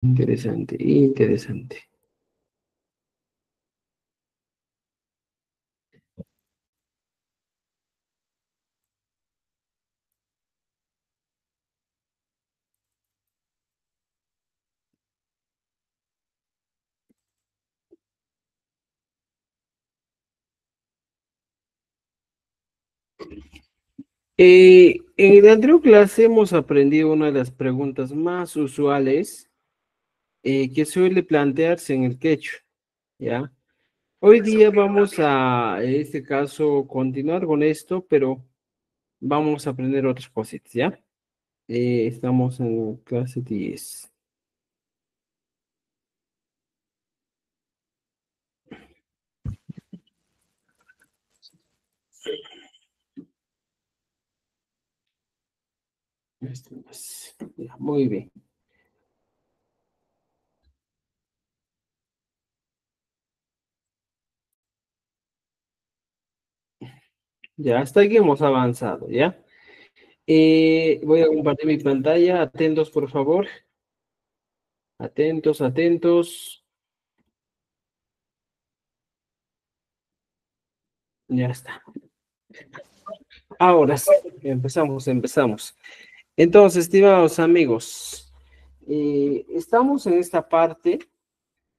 Interesante, interesante. En la anterior clase hemos aprendido una de las preguntas más usuales que suele plantearse en el quechua, ¿ya? Hoy día vamos a, en este caso, continuar con esto, pero vamos a aprender otras cositas, ¿ya? Estamos en clase 10. Ya, muy bien. Ya, hasta aquí hemos avanzado, ¿ya? Voy a compartir mi pantalla. Atentos, por favor. Atentos, atentos. Ya está. Ahora sí, empezamos. Entonces, estimados amigos, estamos en esta parte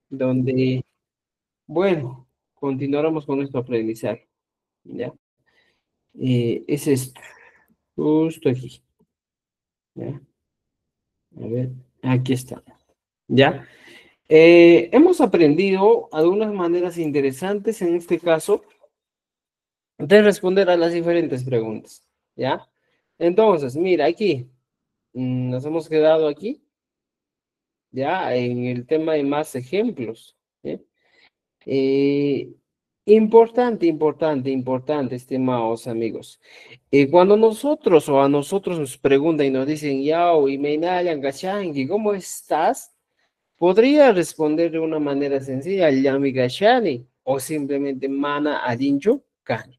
donde, bueno, continuaremos con nuestro aprendizaje, ¿ya? Es esto, justo aquí, ¿ya? A ver, aquí está, ¿ya? Hemos aprendido algunas maneras interesantes en este caso de responder a las diferentes preguntas, ¿ya? Entonces, mira, aquí, nos hemos quedado aquí, ¿ya? En el tema de más ejemplos, ¿eh? Eh, importante, estimados amigos. Cuando nosotros o a nosotros nos preguntan y nos dicen, Yao, y Meinayan, Gashangi, ¿cómo estás? Podría responder de una manera sencilla, Yami Gashani, o simplemente Mana Adincho Kani.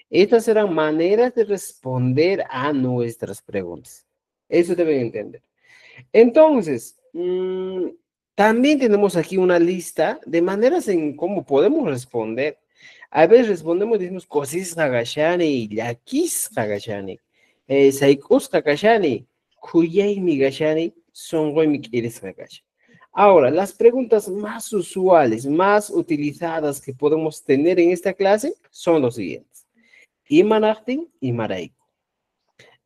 Estas serán maneras de responder a nuestras preguntas. Eso deben entender. Entonces, también tenemos aquí una lista de maneras en cómo podemos responder. A veces respondemos y decimos cosis hagashani, yakis hagashani, saikus hagashani, kuyay mi gashani, son mi quieres hagashani. Ahora, las preguntas más usuales, más utilizadas que podemos tener en esta clase son los siguientes. Imanachtin y Maraiko.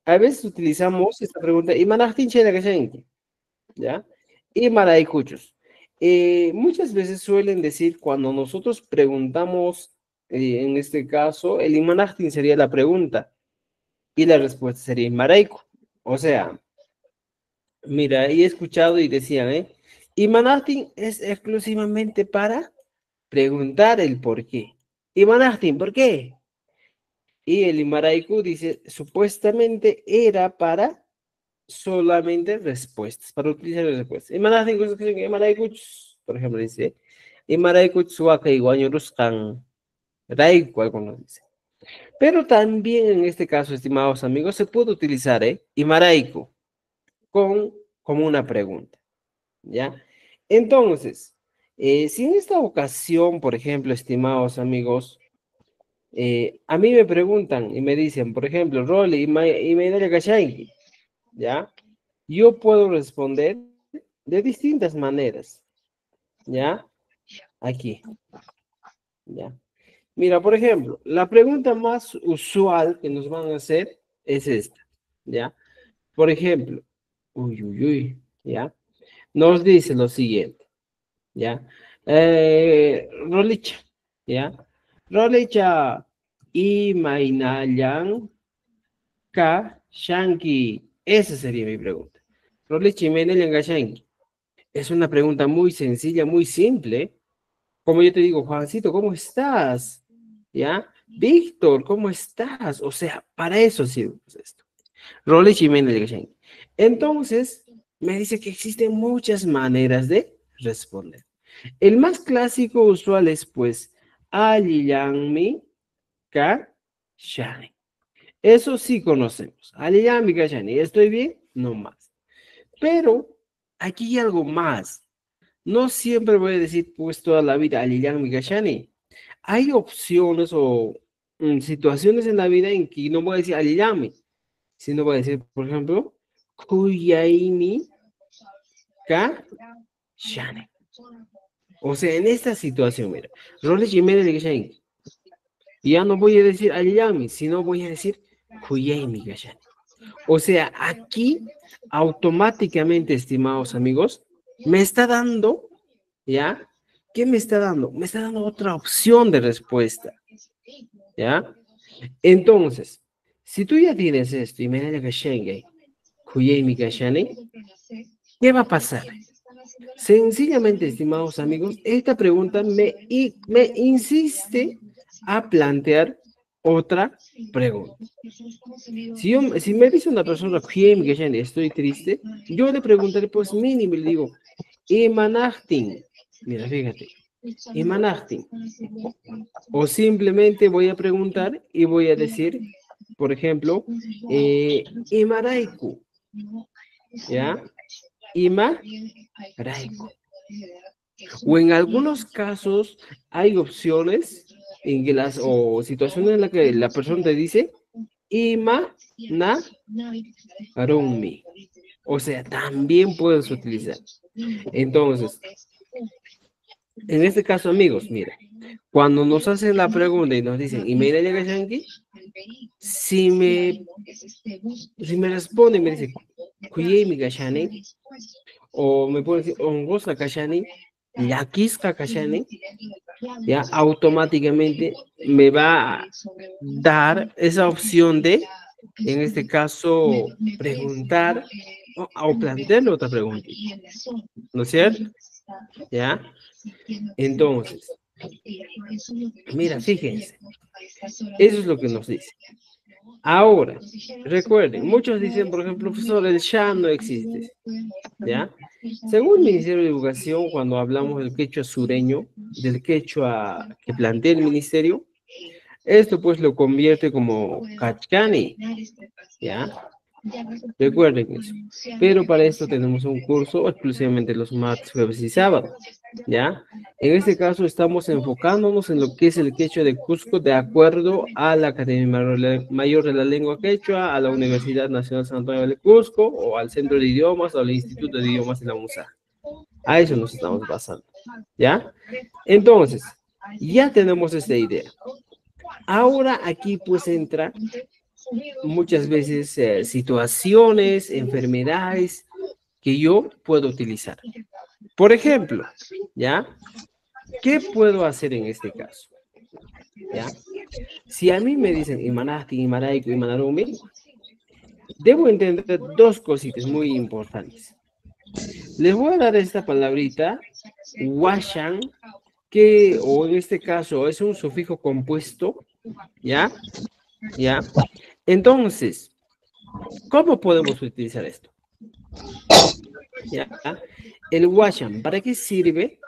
A veces utilizamos esta pregunta, Imanachtin chena gashanki. ¿Ya? Y maraicuchos. Muchas veces suelen decir cuando nosotros preguntamos, en este caso, el imanajtin sería la pregunta y la respuesta sería maraico. O sea, mira, he escuchado y decían, Imanajtin es exclusivamente para preguntar el por qué. Imanajtin, ¿por qué? Y el Imaraiku dice, supuestamente era para solamente respuestas, para utilizar respuestas. Imaraiku, por ejemplo, dice, Imaraiku suaka iguañoruskan, raiku, algunos dice. Pero también en este caso, estimados amigos, se puede utilizar, Imaraiku con, como una pregunta, ¿ya? Entonces, si en esta ocasión, por ejemplo, estimados amigos, a mí me preguntan y me dicen, por ejemplo, Rolly y me ¿ya? Yo puedo responder de distintas maneras, ¿ya? Aquí, ¿ya? Mira, por ejemplo, la pregunta más usual que nos van a hacer es esta, ¿ya? Por ejemplo, ¿ya? Nos dice lo siguiente, ¿ya? Rolicha, ¿ya? Rolicha, y Mainayan Ka Shanki. Esa sería mi pregunta. Rolicha y Mainayan Ka Shanki. Es una pregunta muy sencilla, muy simple. Como yo te digo, Juancito, ¿cómo estás? ¿Ya? Víctor, ¿cómo estás? O sea, para eso sirve pues, esto. Role Jiménez de Gachen. Entonces, me dice que existen muchas maneras de responder. El más clásico usual es, pues, Aliyangmi Ka Shani. Eso sí conocemos. Aliyangmi Ka Shani. ¿Estoy bien? No más. Pero aquí hay algo más. No siempre voy a decir, pues, toda la vida, Aliyang Migashani. Hay opciones o situaciones en la vida en que no voy a decir Aliyami, sino voy a decir, por ejemplo, Kuyaimi Kashani. O sea, en esta situación, mira, Roles Jiménez de Gashain. Ya no voy a decir Aliyami, sino voy a decir Kuyaimi Kashani. O sea, aquí automáticamente, estimados amigos, me está dando, ¿ya? ¿Qué me está dando? Me está dando otra opción de respuesta, ¿ya? Entonces, si tú ya tienes esto y me da que Schengen, ¿qué va a pasar? Sencillamente, estimados amigos, esta pregunta me insiste a plantear otra pregunta. Si me dice una persona, estoy triste, yo le preguntaré, pues mínimo, le digo, Imanachtin. Mira, fíjate, Imanachtin. O simplemente voy a preguntar y voy a decir, por ejemplo, Imaraiku. ¿Ya? Imaraiku. O en algunos casos hay opciones en que o situaciones en las que la persona te dice Ima na arumi. O sea, también puedes utilizar. Entonces, en este caso, amigos, mira, cuando nos hacen la pregunta y nos dicen, ¿y me llega Yankee? Si me responde y me dice, Kuyemi Gashani, o me puede decir, Ongosa Kashani, Yakiska Kashani, ya automáticamente me va a dar esa opción de, en este caso, preguntar o plantearle otra pregunta. ¿No es cierto? ¿Ya? Entonces, mira, fíjense, eso es lo que nos dice. Ahora, recuerden, muchos dicen, por ejemplo, profesor, el SHA no existe, ¿ya? Según el Ministerio de Educación, cuando hablamos del quechua sureño, del quechua que plantea el Ministerio, esto pues lo convierte como Kachkani, ¿ya? Recuerden eso. Pero para esto tenemos un curso exclusivamente los martes, jueves y sábados, ¿ya? En este caso estamos enfocándonos en lo que es el quechua de Cusco de acuerdo a la Academia Mayor de la Lengua Quechua, a la Universidad Nacional San Antonio de Cusco, o al Centro de Idiomas, o al Instituto de Idiomas de la UNSA. A eso nos estamos basando, ¿ya? Entonces, ya tenemos esta idea. Ahora aquí pues entra muchas veces situaciones, enfermedades que yo puedo utilizar. Por ejemplo, ¿ya? ¿Qué puedo hacer en este caso? ¿Ya? Si a mí me dicen Imanasti, Imaraico, Imanarumi, debo entender dos cositas muy importantes. Les voy a dar esta palabrita, washan, que, o en este caso, es un sufijo compuesto, ¿ya? ¿Ya? Entonces, ¿cómo podemos utilizar esto? ¿Ya? El washan, ¿para qué sirve?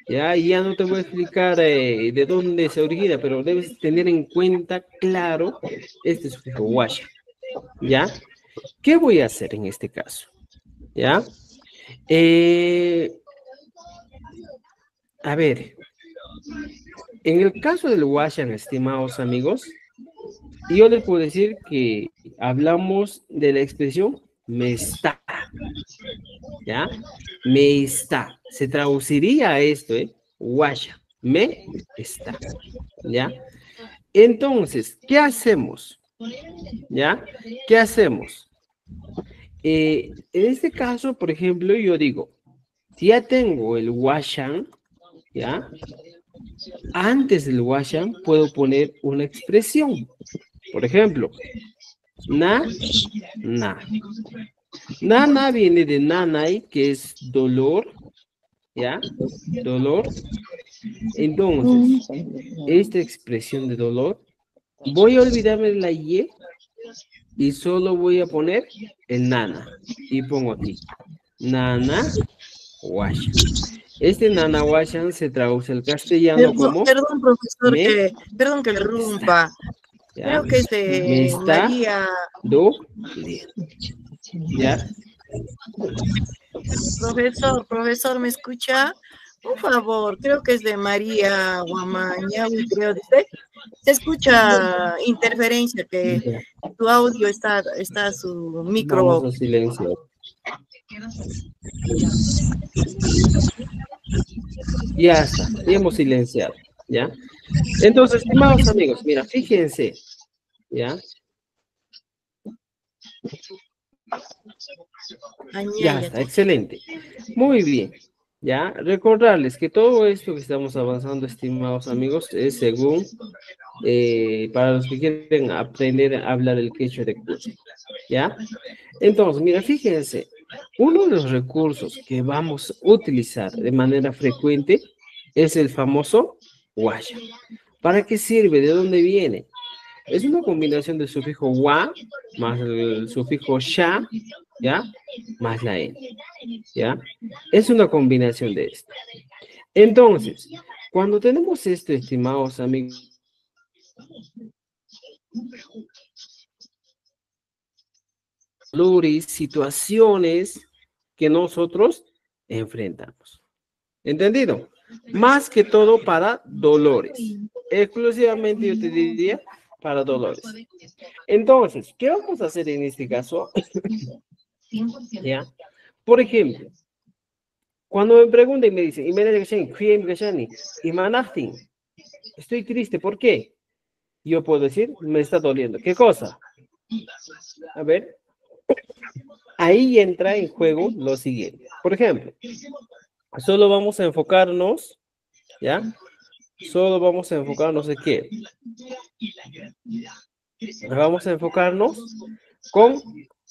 Ya no te voy a explicar de dónde se origina, pero debes tener en cuenta, claro, este sufijo washan, ¿ya? ¿Qué voy a hacer en este caso? ¿Ya? A ver, en el caso del washan, estimados amigos, yo les puedo decir que hablamos de la expresión me está, ¿ya? Me está. Se traduciría a esto, washan, me está, ¿ya? Entonces, ¿qué hacemos? ¿Ya? ¿Qué hacemos? En este caso, por ejemplo, yo digo, si ya tengo el washan, ¿ya? Antes del washan puedo poner una expresión. Por ejemplo, na. Nana viene de nanay, que es dolor, ¿ya? Dolor. Entonces, esta expresión de dolor, voy a olvidarme de la y y solo voy a poner el nana. Y pongo aquí, nana washan. Este nana washan se traduce al castellano como... Perdón, profesor, perdón que le rompa. ¿Ya? Creo que es Me está María... doliendo. ¿Ya? Profesor, ¿me escucha? Por favor, creo que es de María Guamañahui, creo, dice. Se escucha interferencia, que Ya, tu audio está su vamos micro. a silenciar. Ya está, ya hemos silenciado, ¿ya? Entonces, estimados amigos, mira, fíjense, ¿ya? Ya Añaya. está, excelente. Muy bien, ¿ya? Recordarles que todo esto que estamos avanzando, estimados amigos, es según, para los que quieren aprender a hablar el quechua de Cusco, ¿ya? Entonces, mira, fíjense, uno de los recursos que vamos a utilizar de manera frecuente es el famoso guaya. ¿Para qué sirve? ¿De dónde viene? Es una combinación del sufijo wa más el sufijo sha, ¿ya? Más la n, ¿ya? Es una combinación de esto. Entonces, cuando tenemos esto, estimados amigos, situaciones que nosotros enfrentamos. ¿Entendido? Más que todo para dolores. Exclusivamente yo te diría para dolores. Entonces, ¿qué vamos a hacer en este caso? ¿Ya? Por ejemplo, cuando me preguntan y me dicen, estoy triste, ¿por qué? Yo puedo decir, me está doliendo. ¿Qué cosa? A ver, ahí entra en juego lo siguiente. Por ejemplo, solo vamos a enfocarnos, ¿ya? Solo vamos a enfocarnos en qué. Vamos a enfocarnos con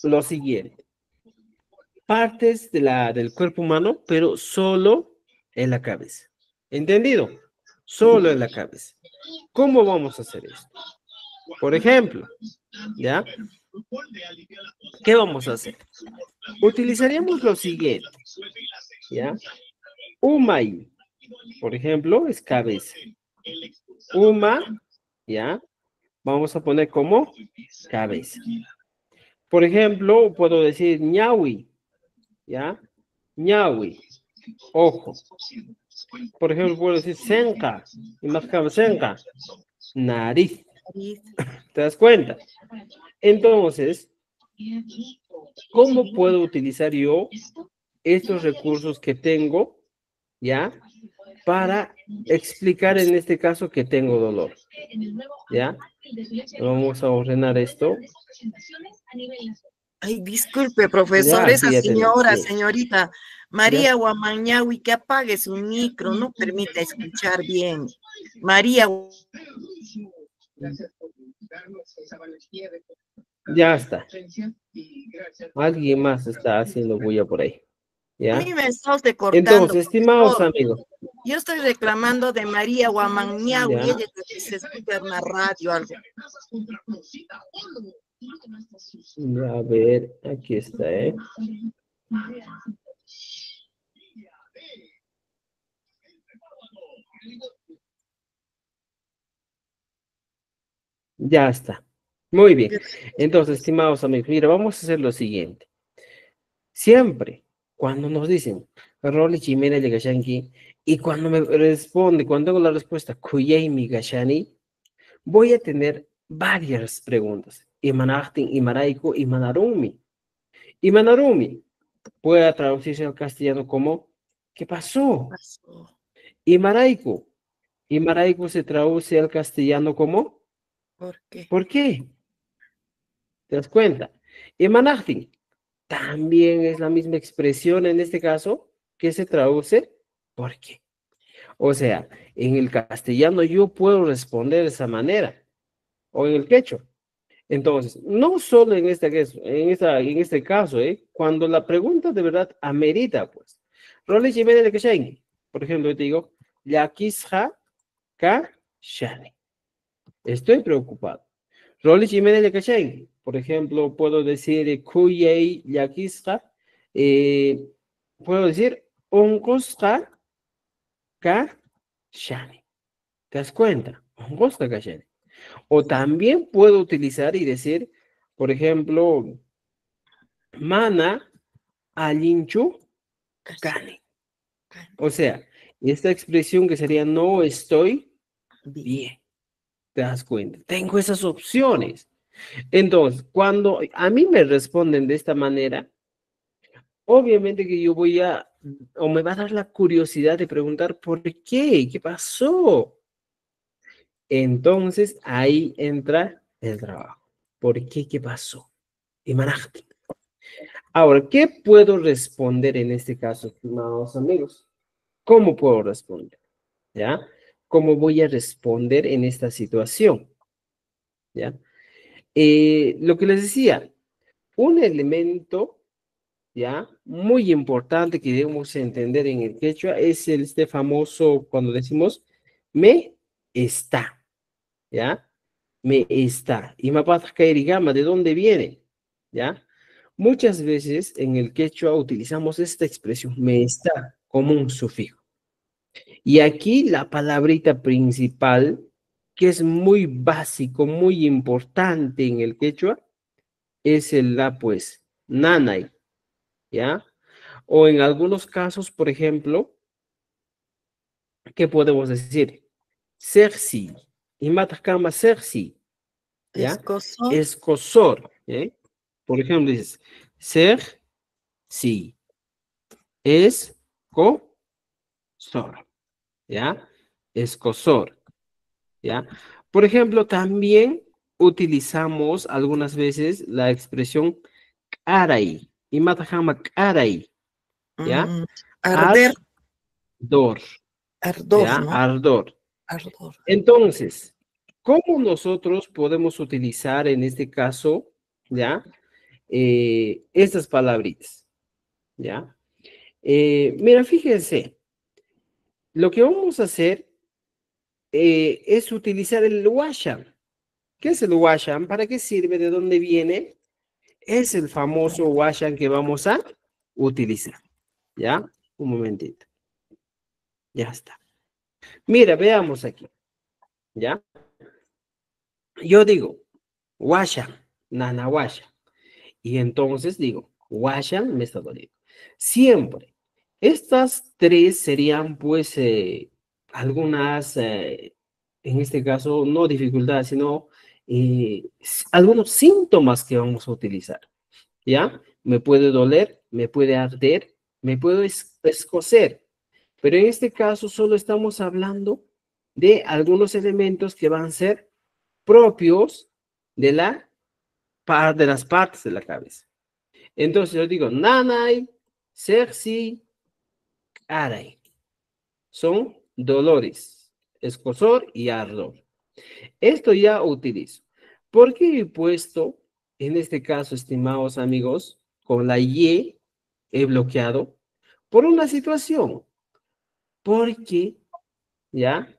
lo siguiente. Partes del cuerpo humano, pero solo en la cabeza. ¿Entendido? Solo en la cabeza. ¿Cómo vamos a hacer esto? Por ejemplo, ¿ya? ¿Qué vamos a hacer? Utilizaríamos lo siguiente, ¿ya? Umay, por ejemplo, es cabeza. Uma, ¿ya? Vamos a poner como cabeza. Por ejemplo, puedo decir ñawi, ¿ya? Ñawi, ojo. Por ejemplo, puedo decir senka, y más senka, nariz. ¿Te das cuenta? Entonces, ¿cómo puedo utilizar yo estos recursos que tengo, ya, para explicar en este caso que tengo dolor? ¿Ya? Vamos a ordenar esto. Ay, disculpe, profesor, Ya, esa aquí ya tenemos, señora, bien. señorita ¿Ya? María Guamañahui, que apague su micro, no permita escuchar bien. María. Ya está. Alguien más está haciendo bulla por ahí. A ¿Ya? mí me está usted cortando, Entonces, estimados profesor. amigos. Yo estoy reclamando de María Guamañahui, Ya. ella es la que se escucha en la radio, algo. Ya, a ver, aquí está, ¿eh? Ya está. Muy bien. Entonces, estimados amigos, mira, vamos a hacer lo siguiente. Siempre, cuando nos dicen, Rolly Chimena de Gashanki, y cuando me responde, cuando tengo la respuesta, Kuyei mi Gashani, voy a tener varias preguntas. Imanachtin, Imaraiku, Imanarumi. Imanarumi puede traducirse al castellano como, ¿qué pasó? Imaraiku. Imaraiku se traduce al castellano como, ¿Por qué? ¿por qué? ¿Te das cuenta? Imanachtin también es la misma expresión en este caso que se traduce ¿por qué? O sea, en el castellano yo puedo responder de esa manera o en el quechua. Entonces, no solo en en este caso, cuando la pregunta de verdad amerita, pues. Role Jiménez de Keshengi. Por ejemplo, yo te digo, Yakisha Ka Shani. Estoy preocupado. Role Jiménez de Keshengi. Por ejemplo, puedo decir Kuyei Yakisha. Puedo decir Onkoska Ka Shani. ¿Te das cuenta? Onkoska Ka Shani. O también puedo utilizar y decir, por ejemplo, mana alinchu Cane. O sea, esta expresión que sería no estoy bien. ¿Te das cuenta? Tengo esas opciones. Entonces, cuando a mí me responden de esta manera, obviamente que yo voy a, o me va a dar la curiosidad de preguntar, ¿por qué? ¿Qué pasó? Entonces, ahí entra el trabajo. ¿Por qué? ¿Qué pasó? Imanajti. Ahora, ¿qué puedo responder en este caso, estimados amigos? ¿Cómo puedo responder? ¿Ya? ¿Cómo voy a responder en esta situación? ¿Ya? Lo que les decía, un elemento, ¿ya? Muy importante que debemos entender en el quechua es este famoso, cuando decimos, me está, ¿ya? Me está. Y Mapazcairigama, ¿de dónde viene? ¿Ya? Muchas veces en el quechua utilizamos esta expresión, me está, como un sufijo. Y aquí la palabrita principal, que es muy básico, muy importante en el quechua, es el la, pues, nanay, ¿ya? O en algunos casos, por ejemplo, ¿qué podemos decir? Sersi, y matacama sersi, ¿ya? Escosor. Escosor, ¿eh? Por ejemplo, dices, ser, sí, es, co, sor, ¿ya? Escosor, ¿ya? Por ejemplo, también utilizamos algunas veces la expresión caray, y matajama caray, ¿ya? Arder, Ardor, ardor, ¿ya? ¿no? Ardor. Ardor. Entonces, ¿cómo nosotros podemos utilizar en este caso, ¿ya? Estas palabritas, ¿ya? Mira, fíjense, lo que vamos a hacer es utilizar el washam. ¿Qué es el washam? ¿Para qué sirve? ¿De dónde viene? Es el famoso washam que vamos a utilizar, ¿ya? Un momentito. Ya está. Mira, veamos aquí, ¿ya? Yo digo, washam, nana washam. Y entonces digo, washam me está doliendo. Siempre. Estas tres serían, pues, algunas, en este caso, no dificultades, sino algunos síntomas que vamos a utilizar. ¿Ya? Me puede doler, me puede arder, me puedo escocer. Pero en este caso solo estamos hablando de algunos elementos que van a ser propios de de las partes de la cabeza. Entonces yo digo, nanay, sexy, aray. Son dolores, escozor y ardor. Esto ya utilizo. ¿Por qué he puesto, en este caso, estimados amigos, con la Y, he bloqueado? Por una situación. Porque, ¿ya?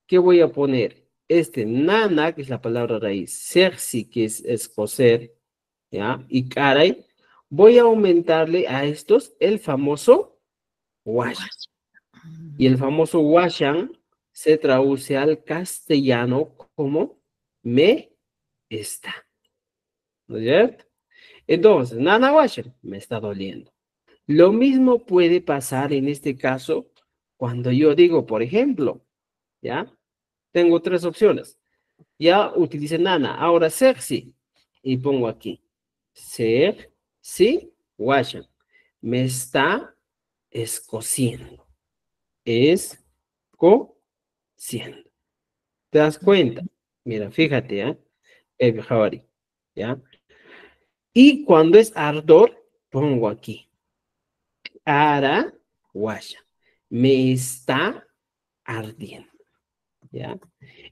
¿Qué voy a poner? Este nana, que es la palabra raíz, sersi, que es escocer, ¿ya? Y caray, voy a aumentarle a estos el famoso wash. Y el famoso washan se traduce al castellano como me está. ¿No es cierto? Entonces, nana washan, me está doliendo. Lo mismo puede pasar en este caso cuando yo digo, por ejemplo, ¿ya? Tengo tres opciones. Ya utilicé nana, ahora sexy. Y pongo aquí, ser, sí, washan. Me está escociendo. Escociendo. ¿Te das cuenta? Mira, fíjate, ¿eh? El Javari, ¿ya? Y cuando es ardor, pongo aquí, ara, guaya, me está ardiendo, ¿ya?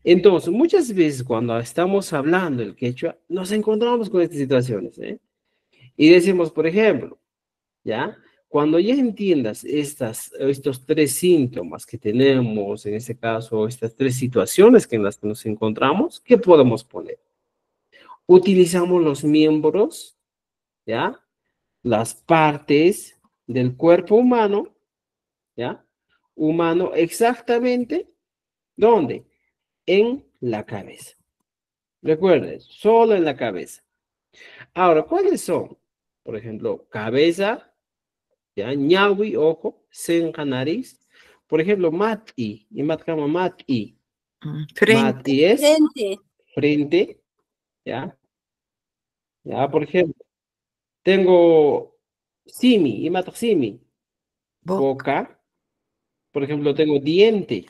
Entonces, muchas veces cuando estamos hablando el quechua, nos encontramos con estas situaciones, ¿eh? Y decimos, por ejemplo, ¿ya? Cuando ya entiendas estos tres síntomas que tenemos, en este caso, estas tres situaciones en las que nos encontramos, ¿qué podemos poner? Utilizamos los miembros, ¿ya? Las partes del cuerpo humano, ¿ya? Humano exactamente, ¿dónde? En la cabeza. Recuerden, solo en la cabeza. Ahora, ¿cuáles son? Por ejemplo, cabeza, ya, ñawi, ojo, senqa, nariz. Por ejemplo, mat'i, y matkama mat'i. Frente. Mat'i es Frente. frente, ya. Ya, por ejemplo, tengo simi, y matok simi, Boca. boca. Por ejemplo, tengo diente,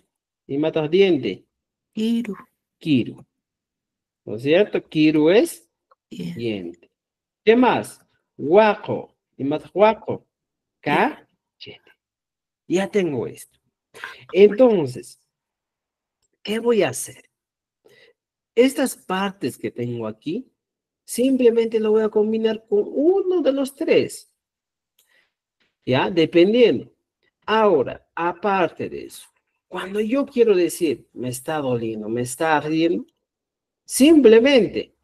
y matas diente, Iru. kiru. ¿No es cierto? Kiru es Bien. diente. ¿Qué más? Huaco, y matas huaco, cachete. Ya tengo esto. Entonces, ¿qué voy a hacer? Estas partes que tengo aquí, simplemente lo voy a combinar con uno de los tres, ¿ya? Dependiendo. Ahora, aparte de eso, cuando yo quiero decir, me está doliendo, me está ardiendo, simplemente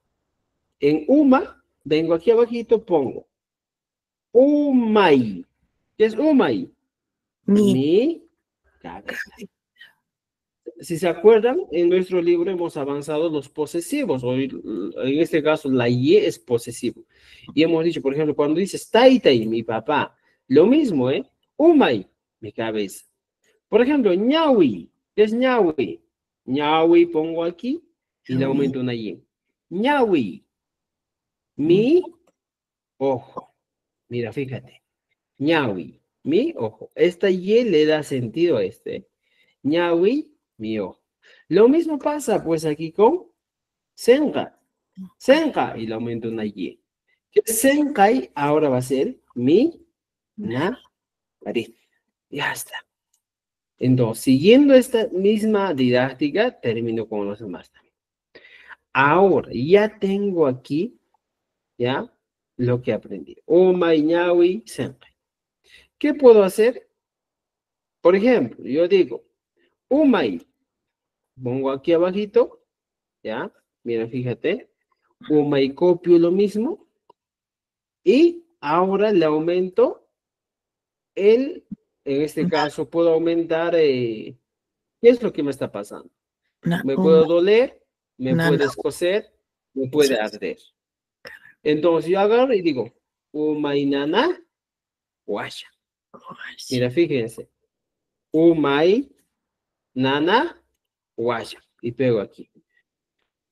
en uma, vengo aquí abajito, pongo umai. ¿Qué es umai? Mi. Mi cabeza. Si se acuerdan, en nuestro libro hemos avanzado los posesivos. Hoy, en este caso, la Y es posesivo. Y hemos dicho, por ejemplo, cuando dices taitai, mi papá, lo mismo, ¿eh? Umai, mi cabeza. Por ejemplo, ñawi, ¿qué es ñawi? Ñawi pongo aquí y le aumento una Y. ñawi, mi ojo. Mira, fíjate. ñawi, mi ojo. Esta Y le da sentido a este. ñawi, mi ojo. Lo mismo pasa pues aquí con senka. Senka y le aumento una Y. Que senkai ahora va a ser mi nariz. Ya está. Entonces, siguiendo esta misma didáctica, termino con los demás también. Ahora, ya tengo aquí, ya, lo que aprendí. Omai, ñawi, senkai. ¿Qué puedo hacer? Por ejemplo, yo digo, umai, pongo aquí abajito, ya, mira, fíjate, umai copio lo mismo, y ahora le aumento en este caso, puedo aumentar, ¿qué es lo que me está pasando? Me puedo doler, me puede escocer, me puede arder. Entonces yo agarro y digo, umainana, guaya. Mira, fíjense, umai, nana, guaya. Y pego aquí,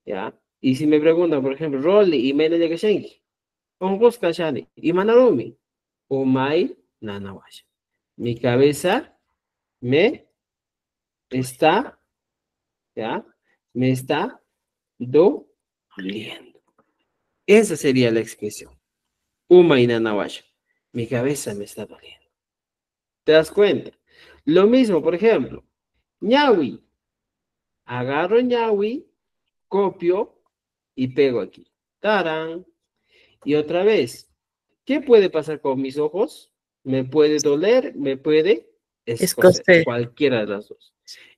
¿ya? Y si me preguntan, por ejemplo, Rolly y Mene Legashenki, Ongos Kashani y Manarumi, umai, nana, guaya. Mi cabeza me está, ¿ya? Me está doliendo. Esa sería la expresión. Uma y nanahuasha. Mi cabeza me está doliendo. ¿Te das cuenta? Lo mismo, por ejemplo, ñawi. Agarro ñawi, copio y pego aquí. ¡Tarán! Y otra vez, ¿qué puede pasar con mis ojos? Me puede doler, me puede escocer. Cualquiera de las dos.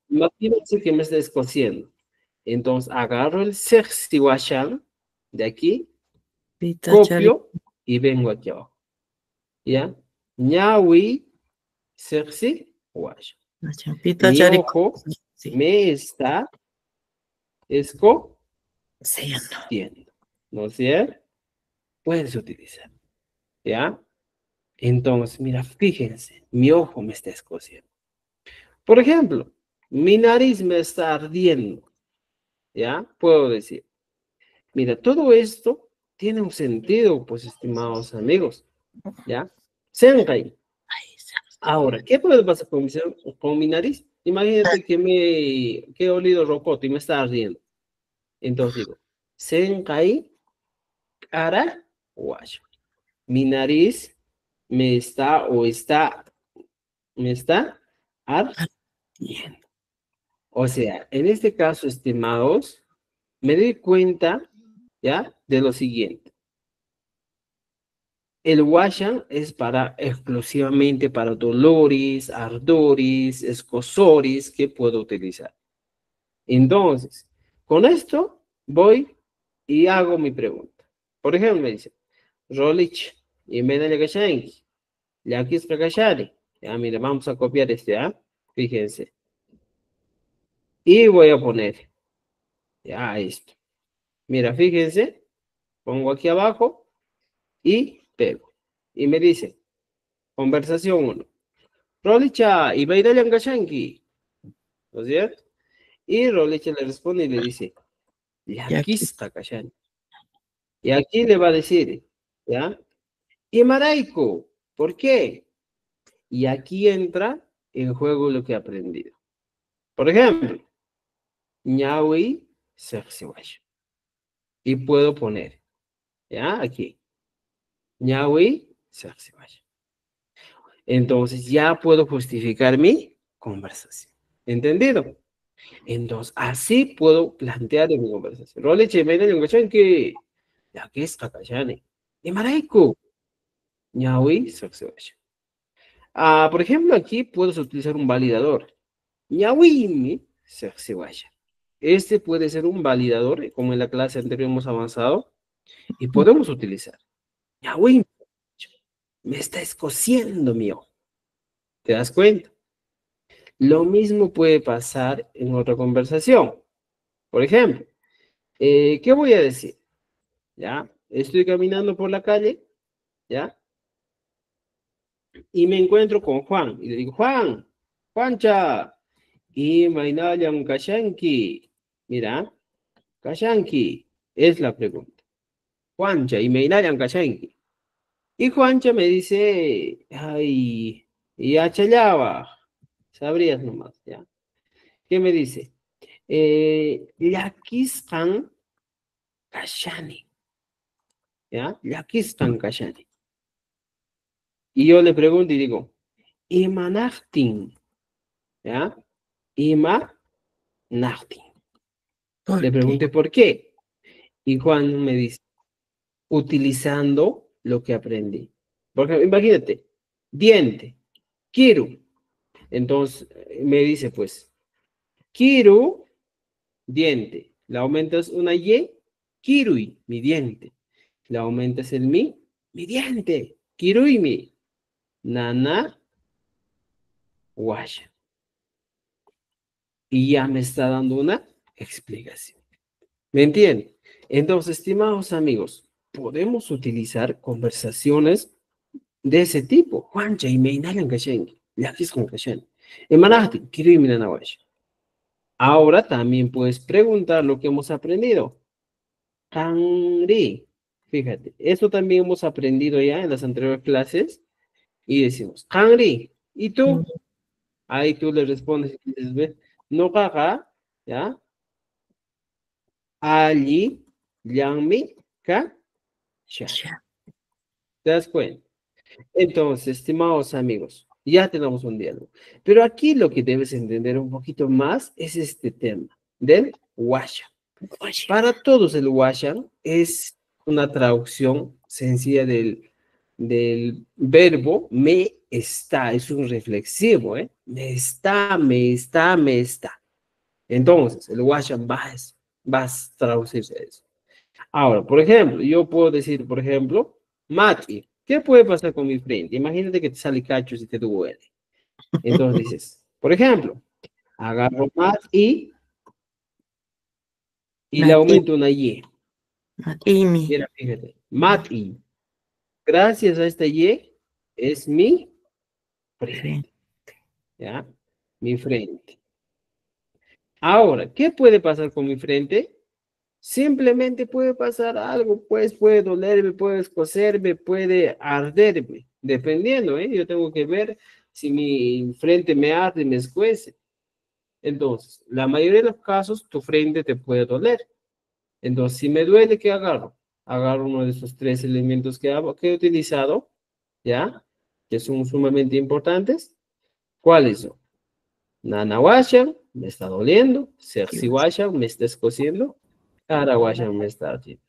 Imagínense que me está escociendo. Entonces agarro el sexiwashan de aquí, copio y vengo aquí abajo. ¿Ya? ñawi, sexiwashan. Mi ojo me está escociendo. ¿No es cierto? Puedes utilizar. ¿Ya? Entonces, mira, fíjense, mi ojo me está escociendo. Por ejemplo, mi nariz me está ardiendo. ¿Ya? Puedo decir. Mira, todo esto tiene un sentido, pues, estimados amigos, ¿ya? Senkai. Ahora, ¿qué puede pasar con mi nariz? Imagínate que he olido rocoto y me está ardiendo. Entonces digo, Senkai ara guayo. Mi nariz me está ardiendo. O sea, en este caso, estimados, me doy cuenta, ¿ya? De lo siguiente. El washan es exclusivamente para dolores, ardores, escozores que puedo utilizar. Entonces, con esto voy y hago mi pregunta. Por ejemplo, me dice, Rolich, y me da el ya aquí es Prakashari. Ya, mira, vamos a copiar este, ¿ah? Fíjense. Y voy a poner, ya, esto. Mira, fíjense, pongo aquí abajo y pego. Y me dice, Conversación uno. Rolicha, y Baidayan Gashanki. ¿No es cierto? Y Rolicha le responde y le dice, Y aquí. Yakista Kashan. Y aquí le va a decir, ¿ya? Y Maraico, ¿por qué? Y aquí entra en juego lo que he aprendido. Por ejemplo, ñawi sexiwash. Y puedo poner, ¿ya? Aquí, ñawi sexiwash. Entonces ya puedo justificar mi conversación. ¿Entendido? Entonces, así puedo plantear mi conversación. Role chemene yung que ya que está cachane. Y maraiku, ñawi sexiwash. Por ejemplo, aquí puedes utilizar un validador. Ñawimi sexiwash. Este puede ser un validador, como en la clase anterior hemos avanzado, y podemos utilizar. Ñawimi, me está escociendo mi ojo. ¿Te das cuenta? Lo mismo puede pasar en otra conversación. Por ejemplo, ¿qué voy a decir? ¿Ya? Estoy caminando por la calle, ¿ya? Y me encuentro con Juan. Y le digo, Juan, Juancha, y Mainayan Kashanki. Mira, Kashanki es la pregunta. Juancha, y Mainayan Kashanki. Y Juancha me dice, ay, y Achallaba. Sabrías nomás, ¿ya? ¿Qué me dice? Llakisqan kashani, ¿ya? Llakisqan kashani. Y yo le pregunto y digo, ima nachtin, ¿ya? Ima nachtin. ¿Por Le qué? pregunté por qué. Y Juan me dice, utilizando lo que aprendí. Porque imagínate, diente, kiru. Entonces me dice, pues, kiru, diente. Le aumentas una y, kirui, mi diente. Le aumentas el mi diente. Kirui mi. Nana, washa. Y ya me está dando una explicación. ¿Me entienden? Entonces, estimados amigos, podemos utilizar conversaciones de ese tipo. Juancha y Meinalan Kashen, Yakis con Kashen. Emanahti, Kirimina Nawash. Ahora también puedes preguntar lo que hemos aprendido. Kanri. Fíjate, esto también hemos aprendido ya en las anteriores clases y decimos, Kanri, ¿y Mm, tú? Ahí tú le respondes y dices, ¿ves? No caga, ¿ya? Allí, Yangmi, Ka, Sha. ya. ¿Te das cuenta? Entonces, estimados amigos, ya tenemos un diálogo. Pero aquí lo que debes entender un poquito más es este tema del Washa. Oye, Para todos el Washa es una traducción sencilla del verbo me está, es un reflexivo, ¿eh? Me está, me está, me está. Entonces, el Washa va a traducirse a eso. Ahora, por ejemplo, yo puedo decir, por ejemplo, Mati, ¿qué puede pasar con mi frente? Imagínate que te sale cacho y te duele. Entonces dices, por ejemplo, agarro y le Mati, aumento una Y. Matimi, Mira, fíjate, Mati, gracias a esta Y es mi frente. frente, ¿ya? Mi frente. Ahora, ¿qué puede pasar con mi frente? Simplemente puede pasar algo, pues puede dolerme, puede escocerme, puede arderme, dependiendo, ¿eh? Yo tengo que ver si mi frente me arde, me escuece. Entonces, la mayoría de los casos, tu frente te puede doler. Entonces, si me duele, ¿qué agarro? Agarro uno de esos tres elementos que he utilizado, ¿ya? Que son sumamente importantes. ¿Cuáles son? Nanawasha, me está doliendo. Sexiwasha, me está escociendo. Karawasha, me está ardiendo.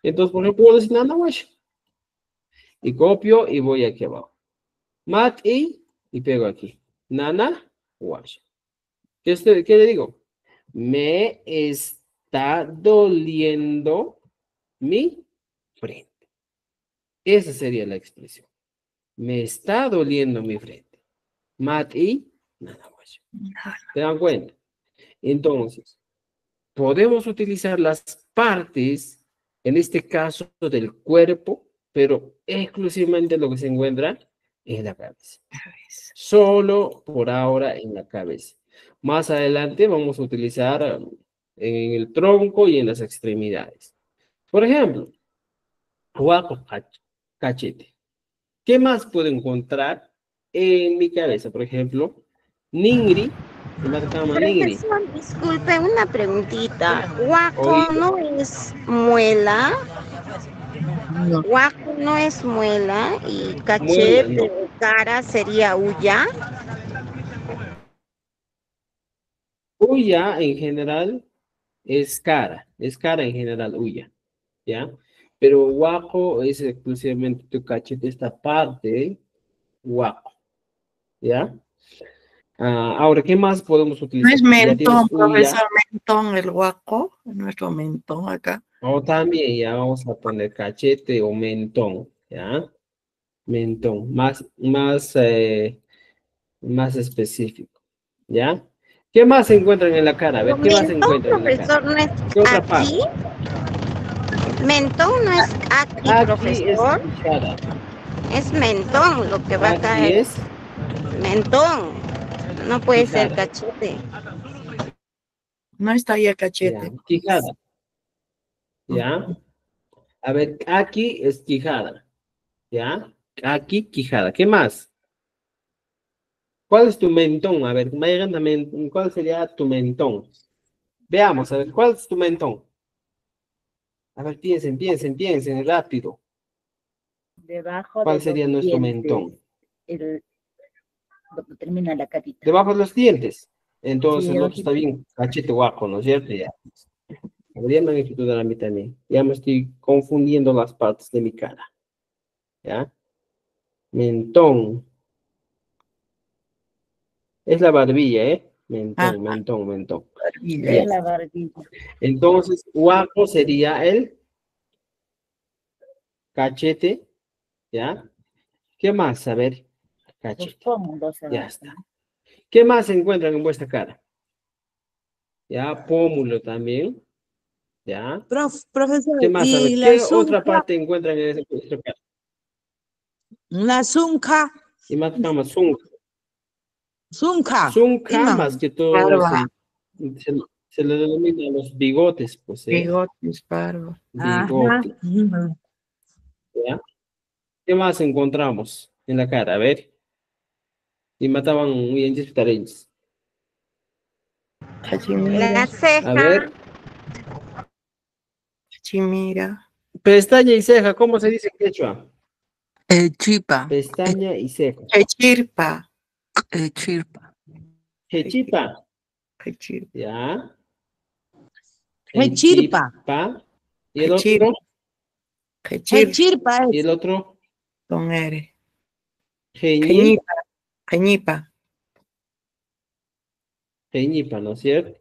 Entonces, por ejemplo, puedo decir Nanawash. Y copio y voy aquí abajo. Mat y pego aquí. Nana wash. ¿Qué le digo? Me está doliendo mi frente. Esa sería la expresión. Me está doliendo mi frente. Mat nana wash. ¿Se dan cuenta? Entonces, podemos utilizar las partes, en este caso del cuerpo, pero exclusivamente lo que se encuentra En la cabeza. Solo por ahora en la cabeza. Más adelante vamos a utilizar en el tronco y en las extremidades. Por ejemplo, huaco cachete. ¿Qué más puedo encontrar en mi cabeza? Por ejemplo, ningri, se me llama ningri. Profesor, disculpe, una preguntita. Oí, ¿Guaco no es muela? No, Guaco no es muela y muela, cachete no. o cara sería huya. Uya en general es cara en general, uya, ¿ya? Pero huaco es exclusivamente tu cachete, esta parte, huaco, ¿ya? Ahora, ¿qué más podemos no es utilizar? Ya mentón, tienes uya, profesor, mentón, el guaco, nuestro mentón acá. o también ya vamos a poner cachete o mentón, ¿ya? Mentón, más específico, ¿ya? ¿Qué más se encuentran en la cara? A Pero ver, ¿qué más se mentón, encuentran en la cara? profesor, no es ¿Qué otra aquí. parte? Mentón no es aquí, Aquí es profesor. quijada, Es mentón lo que va a aquí caer. es Mentón. No puede ser quijada, cachete. No está ahí el ¿ya? cachete. Quijada, ¿ya? Ujú. A ver, aquí es quijada, ¿ya? Aquí quijada, ¿qué más? ¿Cuál es tu mentón? A ver, ¿cuál sería tu mentón? Veamos, a ver, ¿cuál es tu mentón? A ver, piensen rápido. Debajo ¿Cuál de los sería nuestro dientes, mentón? donde termina la carita. Debajo de los dientes. Sí, Entonces, el otro está debajito. bien, cachete guapo, ¿no es cierto? Ya. Habría magnitud de la mí también. Ya me estoy confundiendo las partes de mi cara. ¿Ya? Mentón. Es la barbilla, ¿eh? Ah, Mentón. barbilla. Es Bien. la barbilla. Entonces, guapo sería el cachete, ¿ya? ¿Qué más? A ver, Los cachete. pómulos Ya abajo, está. ¿no? ¿Qué más se encuentran en vuestra cara? Ya, pómulo también, ¿ya? ¿Qué Profesor, más? A y ver, ¿qué otra parte encuentran en vuestra cara? la zunca, Y más llama Zunca, iman, más que todo, Barba, se, se le denomina los bigotes, pues, ¿eh? bigotes, barba. ajá, Bigote, ¿ya? ¿Qué más encontramos en la cara? A ver, y mataban muy en Cachimira, La A ceja. ver, cachimira. pestaña y ceja, ¿cómo se dice en quechua? chipa, Pestaña y ceja. Chirpa, chirpa, Chechipa, chirpa, ¿ya? chirpa, Chechipa. ¿Y el chirpa, otro? chirpa, chirpa ¿Y es, el otro? con R. Geñi, Cañipa, cañipa. geñipa, ¿no es cierto?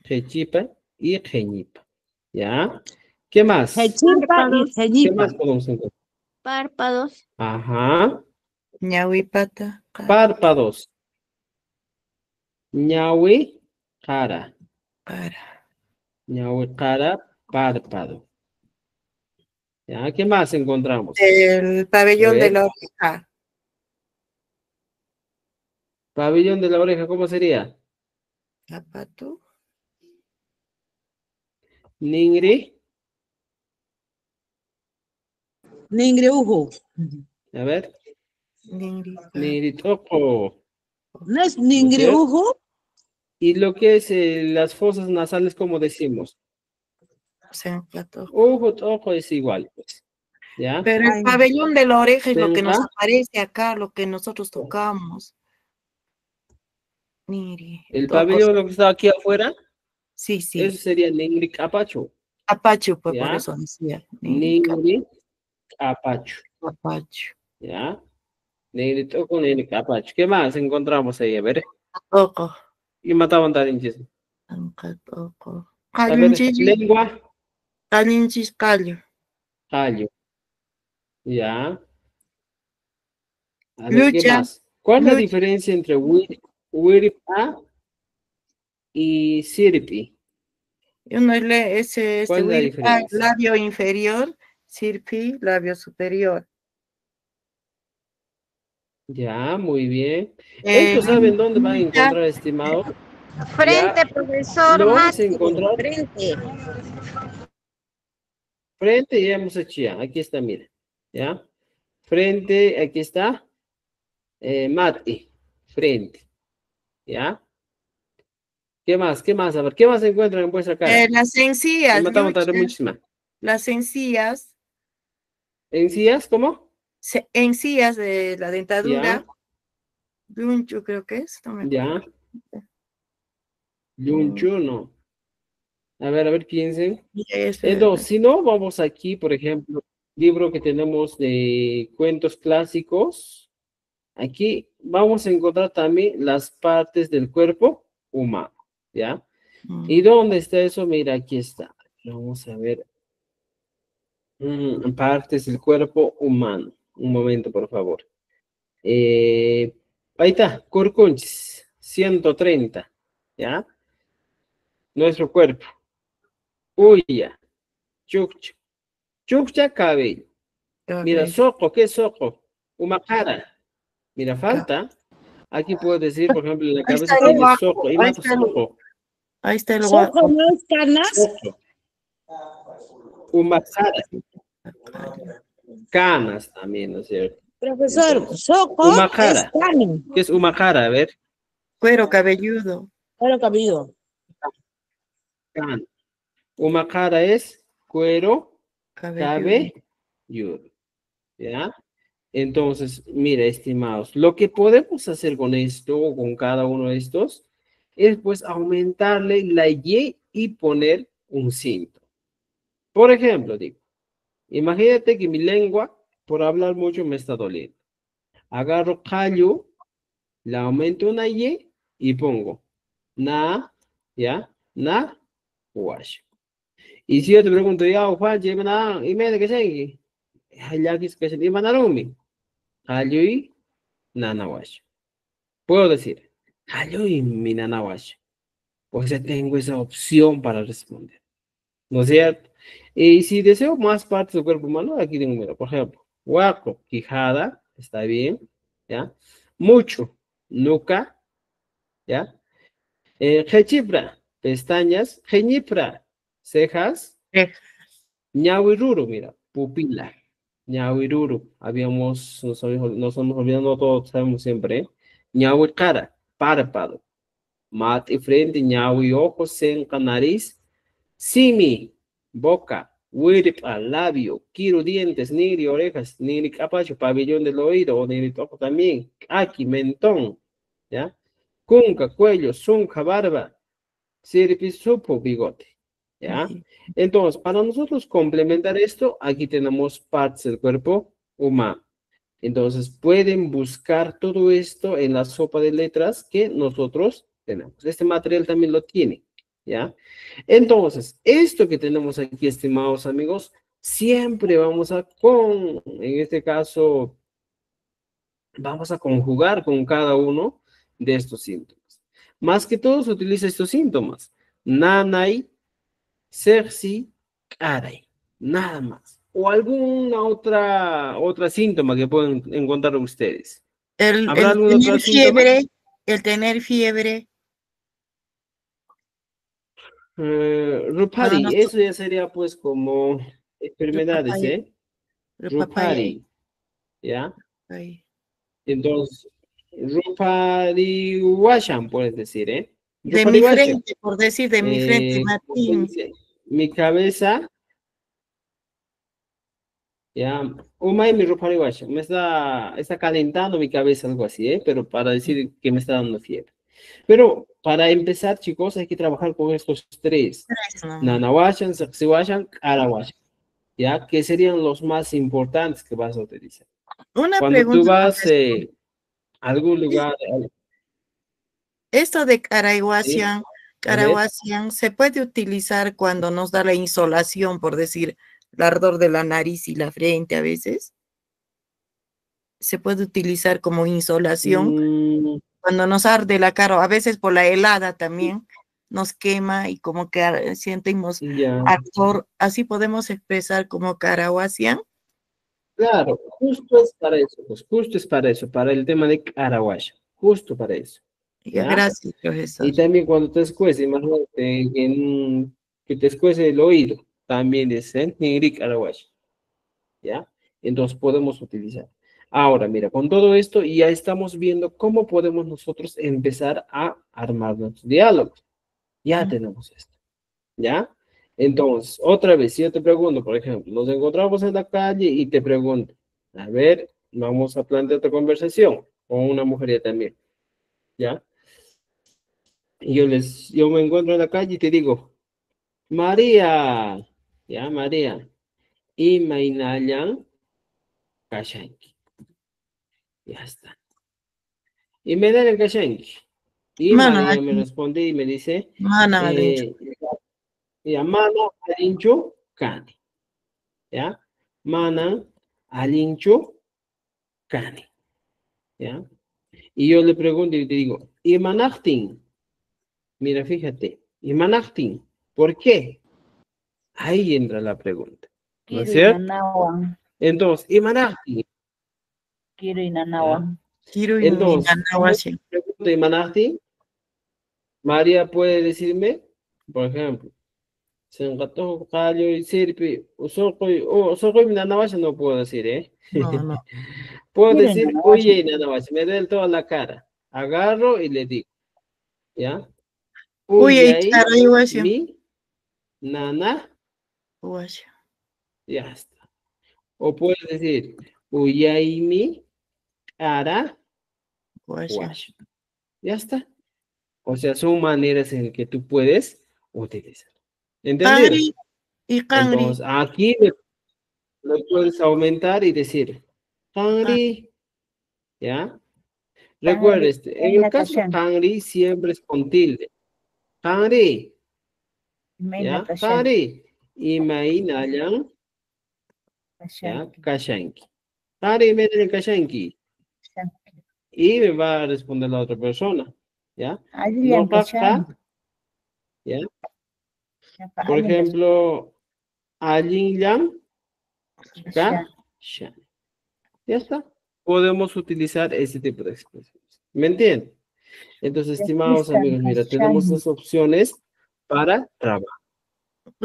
Gechipa y geñipa, ¿ya? ¿Qué más? chirpa y Párpados. ¿Qué jeñipa, más podemos encontrar? Párpados. Ajá. Ñahuipata, Párpados. Ñawi, cara. para. Ñawi, cara, párpado. ¿Ya? ¿Qué más encontramos? El A pabellón de ver, la oreja, pabellón de la oreja, ¿cómo sería? zapato, Ningri, ningre ujo, a ver, ningrica, ningri toco, no es ¿no es ningre cierto? ujo, Y lo que es las fosas nasales, ¿cómo decimos? sencato. Ojo, ojo es igual, pues. ¿Ya? Pero el ay, pabellón de la oreja es lo que nos Senja, aparece acá, lo que nosotros tocamos. Niri, el tocos. pabellón, lo que está aquí afuera, Sí, eso sí. sería Ningri Capacho. Apache, pues por ¿Ya? eso decía. Niri, Ningri Capacho. capacho. ¿Ya? Ningri toco, Ningri Capacho. ¿Qué más encontramos ahí? A ver. Toco. Y mataban tarinches. Anca, toco. A ver, Calinchis, lengua, calinchis, callo. callo. ¿Ya? A ver, ¿qué Lucha, más? ¿Cuál es la lucha. diferencia entre wirpa y sirpi? Y uno es ese ¿Cuál es la huirpa, diferencia? labio inferior, sirpi, labio superior. Ya, muy bien. Eh, Esto, ¿saben dónde van a Ninita, encontrar, estimados? Frente, Ya, profesor, lo vamos a Mati, encontrar frente. frente, ya hemos hecho ya. Aquí está, mira. ¿Ya? Frente, aquí está. Mati, frente. ¿Ya? ¿Qué más? ¿Qué más? A ver, ¿qué más se encuentran en vuestra cara? las Me encías, matamos Lucha, tarde muchísima. las encías, ¿Encías? ¿Cómo? encías de la Ya, dentadura, Lunchu creo que es, no me acuerdo. ya. Yunchuno. A ver, piensen. Entonces, si no, vamos aquí, por ejemplo, libro que tenemos de cuentos clásicos. Aquí vamos a encontrar también las partes del cuerpo humano, ¿ya? ¿Y dónde está eso? Mira, aquí está. Vamos a ver. Partes del cuerpo humano. Un momento, por favor. Eh, Ahí está, Corcunchis, 130, ¿ya? Nuestro cuerpo. Uya, chucha. Chucha, cabello. Mira, Cabello, soco, ¿qué es soco? Umacara. Mira, falta. Aquí puedo decir, por ejemplo, en la ahí está cabeza el tiene guapo, soco. Y más soco. ahí está el Sojo guapo. no es canas. Soco. Umacara. Canas también, ¿no es cierto? Profesor, Entonces, soco es Umacara. cano. ¿Qué es Umacara? A ver. Cuero cabelludo, Claro cabido. Cana. Umacara es cuero cabelludo. cabelludo. ¿Ya? Entonces, mira, estimados, lo que podemos hacer con esto, o con cada uno de estos, es pues aumentarle la Y y poner un cinto. Por ejemplo, digo, imagínate que mi lengua, por hablar mucho, me está doliendo. Agarro callo, le aumento una y pongo na, ¿ya? Na, wash. Y si yo te pregunto, ya, Juan, y me de que se, ya que se te mandaron, callo y nana wash. Puedo decir, hallo y mi nanawash. Pues ya tengo esa opción para responder. ¿No es cierto? Y si deseo más partes del cuerpo humano, aquí tengo, mira, por ejemplo, huaco, quijada, está bien, ¿ya? Mucho, nuca, ¿ya? Jechipra, pestañas, jeñipra, cejas, Eh, ñawiruru, mira, pupila, ñawiruru, nos hemos olvidado todos, sabemos siempre, ¿eh? Ñawicara, párpado. Mate, frente, ñau y ojos, senca, nariz, simi, boca, huiripa, labio, quiero dientes, niri, orejas, niri, capacho, pabellón del oído, o niri, ojo también, aquí, mentón, ¿ya? Cunca, cuello, zunca, barba, sirpi, supo, bigote, ¿ya? Entonces, para nosotros complementar esto, aquí tenemos partes del cuerpo humano. Entonces, pueden buscar todo esto en la sopa de letras que nosotros tenemos. Este material también lo tiene, ¿ya? Entonces, esto que tenemos aquí, estimados amigos, siempre vamos en este caso, vamos a conjugar con cada uno de estos síntomas. Más que todo se utiliza estos síntomas. Nanay, Cerci, caray, nada más. O alguna otra síntoma que pueden encontrar ustedes. ¿Habrá algún otro síntoma? El tener fiebre, cuando nos Rupari, eso ya sería pues como enfermedades, papaya, ¿eh? papaya, Rupari, ¿ya? ay. Entonces, Rupari Washan, puedes decir, ¿eh? De Rupari mi Washan. frente, por decir de mi frente, ¿Cómo se Martín. dice? Mi cabeza, ya, Umay mi Rupari Washan. Está calentando mi cabeza, algo así, ¿eh? Pero para decir que me está dando fiebre. Pero para empezar, chicos, hay que trabajar con estos tres. Eso nomás. Nanawashan, Saksiwashan, Arawashan. ¿Ya? Que serían los más importantes que vas a utilizar. Una Cuando tú pregunta, vas profesor. a algún lugar, Esto de ¿sí? A ver, Caraguasian, ¿se puede utilizar cuando nos da la insolación, por decir, el ardor de la nariz y la frente a veces? Se puede utilizar como insolación mm, cuando nos arde la cara, a veces por la helada también nos quema y como que sentimos ya, ardor, así podemos expresar como Caraguasian. Claro, justo es para eso, pues justo es para eso, para el tema de Araguayo, justo para eso, Ya, ¿ya? gracias, profesor. Y también cuando te escuece, imagínate que te escuece el oído, también es Nigrik Araguayo, ¿ya? Entonces podemos utilizar. Ahora, mira, con todo esto ya estamos viendo cómo podemos nosotros empezar a armar nuestros diálogos. Ya tenemos esto, ¿ya? Entonces, otra vez, si yo te pregunto, por ejemplo, nos encontramos en la calle y te pregunto, a ver, vamos a plantear otra conversación con una mujer ya también, ¿ya? Y yo me encuentro en la calle y te digo, María, ¿ya? María, y Mainayan Kashanki, ya está. Y me dan el Kashanki. Y Mana, María me responde y me dice, mana, Alencho. ya, mana alincho kani, ¿ya? Mana alincho kani, ¿ya? Y yo le pregunto y te digo, ¿y manachtin? Mira, fíjate, ¿y manachtin? ¿Por qué? Ahí entra la pregunta, ¿no es Quiero cierto? inanawan, Entonces, ¿y manachtin? quiero ¿Ya? inanawan. Quiero Entonces, ¿cómo inanahuashe. pregunto y manachtin? María puede decirme, por ejemplo, Sengatoj, Callo y Sirpi, Usokoy, Minanawashi no puedo decir, ¿eh? No, no. Puedo Quiero decir, inanawashi. oye, Minanawashi, me duele toda la cara. Agarro y le digo, ¿ya? Uy, ahí Uyay, charayhuashe. mi, nana, Huashe. ya está. O puedes decir, uyay, mi, ara, Huashe. wash. Ya está. O sea, son maneras en que tú puedes utilizar. ¿Entendido? Kangri y Kangri. Entonces, aquí lo puedes aumentar y decir, Kangri, ¿ya? Recuerda, Tangri, en el Meina caso de Kashan, Kangri siempre es con tilde. Kangri, Meina ¿ya? Kashan, Kangri. Y Mainayan, Kashan, ¿ya? Kashanki. Kangri, Mainayan, Kashanki. Kashan. Y me va a responder la otra persona, ¿ya? Adrian No Kashan, jaja, ¿ya? Por Adrian ejemplo, Alin Yang, Kashan. Kashan. Ya está. Podemos utilizar ese tipo de expresiones. ¿Me entienden? Entonces, estimados Yakistan amigos, mira, tenemos Kashan, dos opciones para trabajar,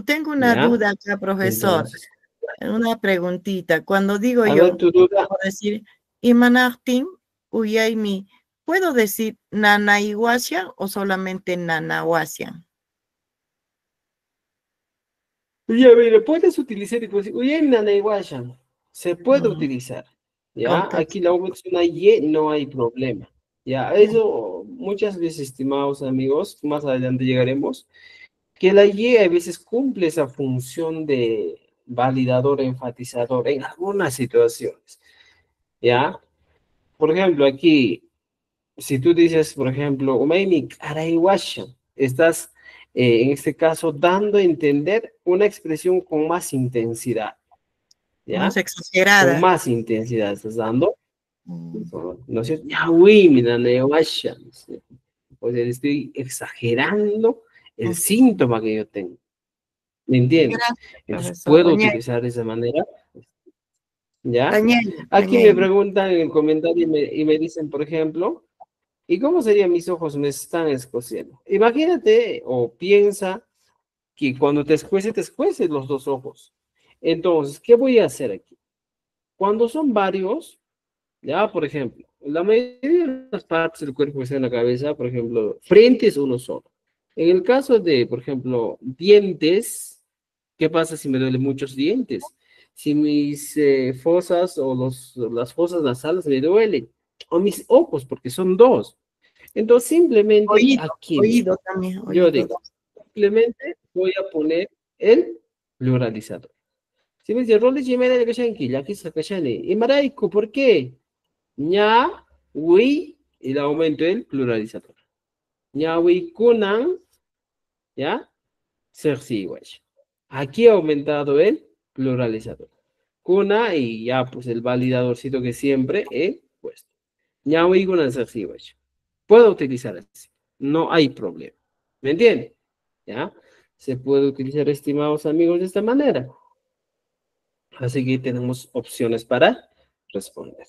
Tengo una ¿ya? duda acá, profesor. Entonces, Una preguntita. Cuando digo a ver yo, tu duda. por decir, Imanachtin, Uyaimi, ¿puedo decir Nanaihuasian o solamente Nanahuasian? Ya, mira, puedes utilizar y puedes decir, oye, Nanaiguashan, se puede utilizar, ¿ya? Contexto. Aquí la opción Y no hay problema, ¿ya? Eso muchas veces, estimados amigos, más adelante llegaremos, que la Y a veces cumple esa función de validador, enfatizador en algunas situaciones, ¿ya? Por ejemplo, aquí, si tú dices, por ejemplo, Umaimi Karaiwashan, estás en este caso dando a entender una expresión con más intensidad, Más ¿ya? Con exagerada. más intensidad estás dando, Mm, ¿no es cierto? Ya, uy, mira, Neiwashan, ¿sí? O sea, estoy exagerando el mm. síntoma que yo tengo, ¿me entiendes? Gracias, Entonces, profesor. puedo utilizar de esa manera, ¿ya? Tañeño, Aquí me tañeño. preguntan en el comentario y me dicen, por ejemplo, ¿y cómo serían mis ojos me están escociendo? Imagínate o piensa que cuando te escueces los dos ojos. Entonces, ¿qué voy a hacer aquí? Cuando son varios, ya, por ejemplo, la mayoría de las partes del cuerpo que está en la cabeza, por ejemplo, frente es uno solo. En el caso de, por ejemplo, dientes, ¿qué pasa si me duelen muchos dientes? Si mis fosas o las fosas nasales me duelen, o mis ojos, porque son dos. Entonces, simplemente Oído, aquí, mira, oído también, yo oído. digo, simplemente voy a poner el pluralizador. Si me dice, Roles Jiménez de Kashanki, ya aquí está Kashani. Y Maraiku, ¿por qué? Ña, wi, y le aumento el pluralizador. Ña, wi, kunan, ¿ya? Sersiwash. Aquí he aumentado el pluralizador. Kuna y ya, pues el validadorcito que siempre he puesto. Ña, wi, kunan, sersiwash. Puedo utilizar así. No hay problema. ¿Me entienden? ¿Ya? Se puede utilizar, estimados amigos, de esta manera. Así que tenemos opciones para responder.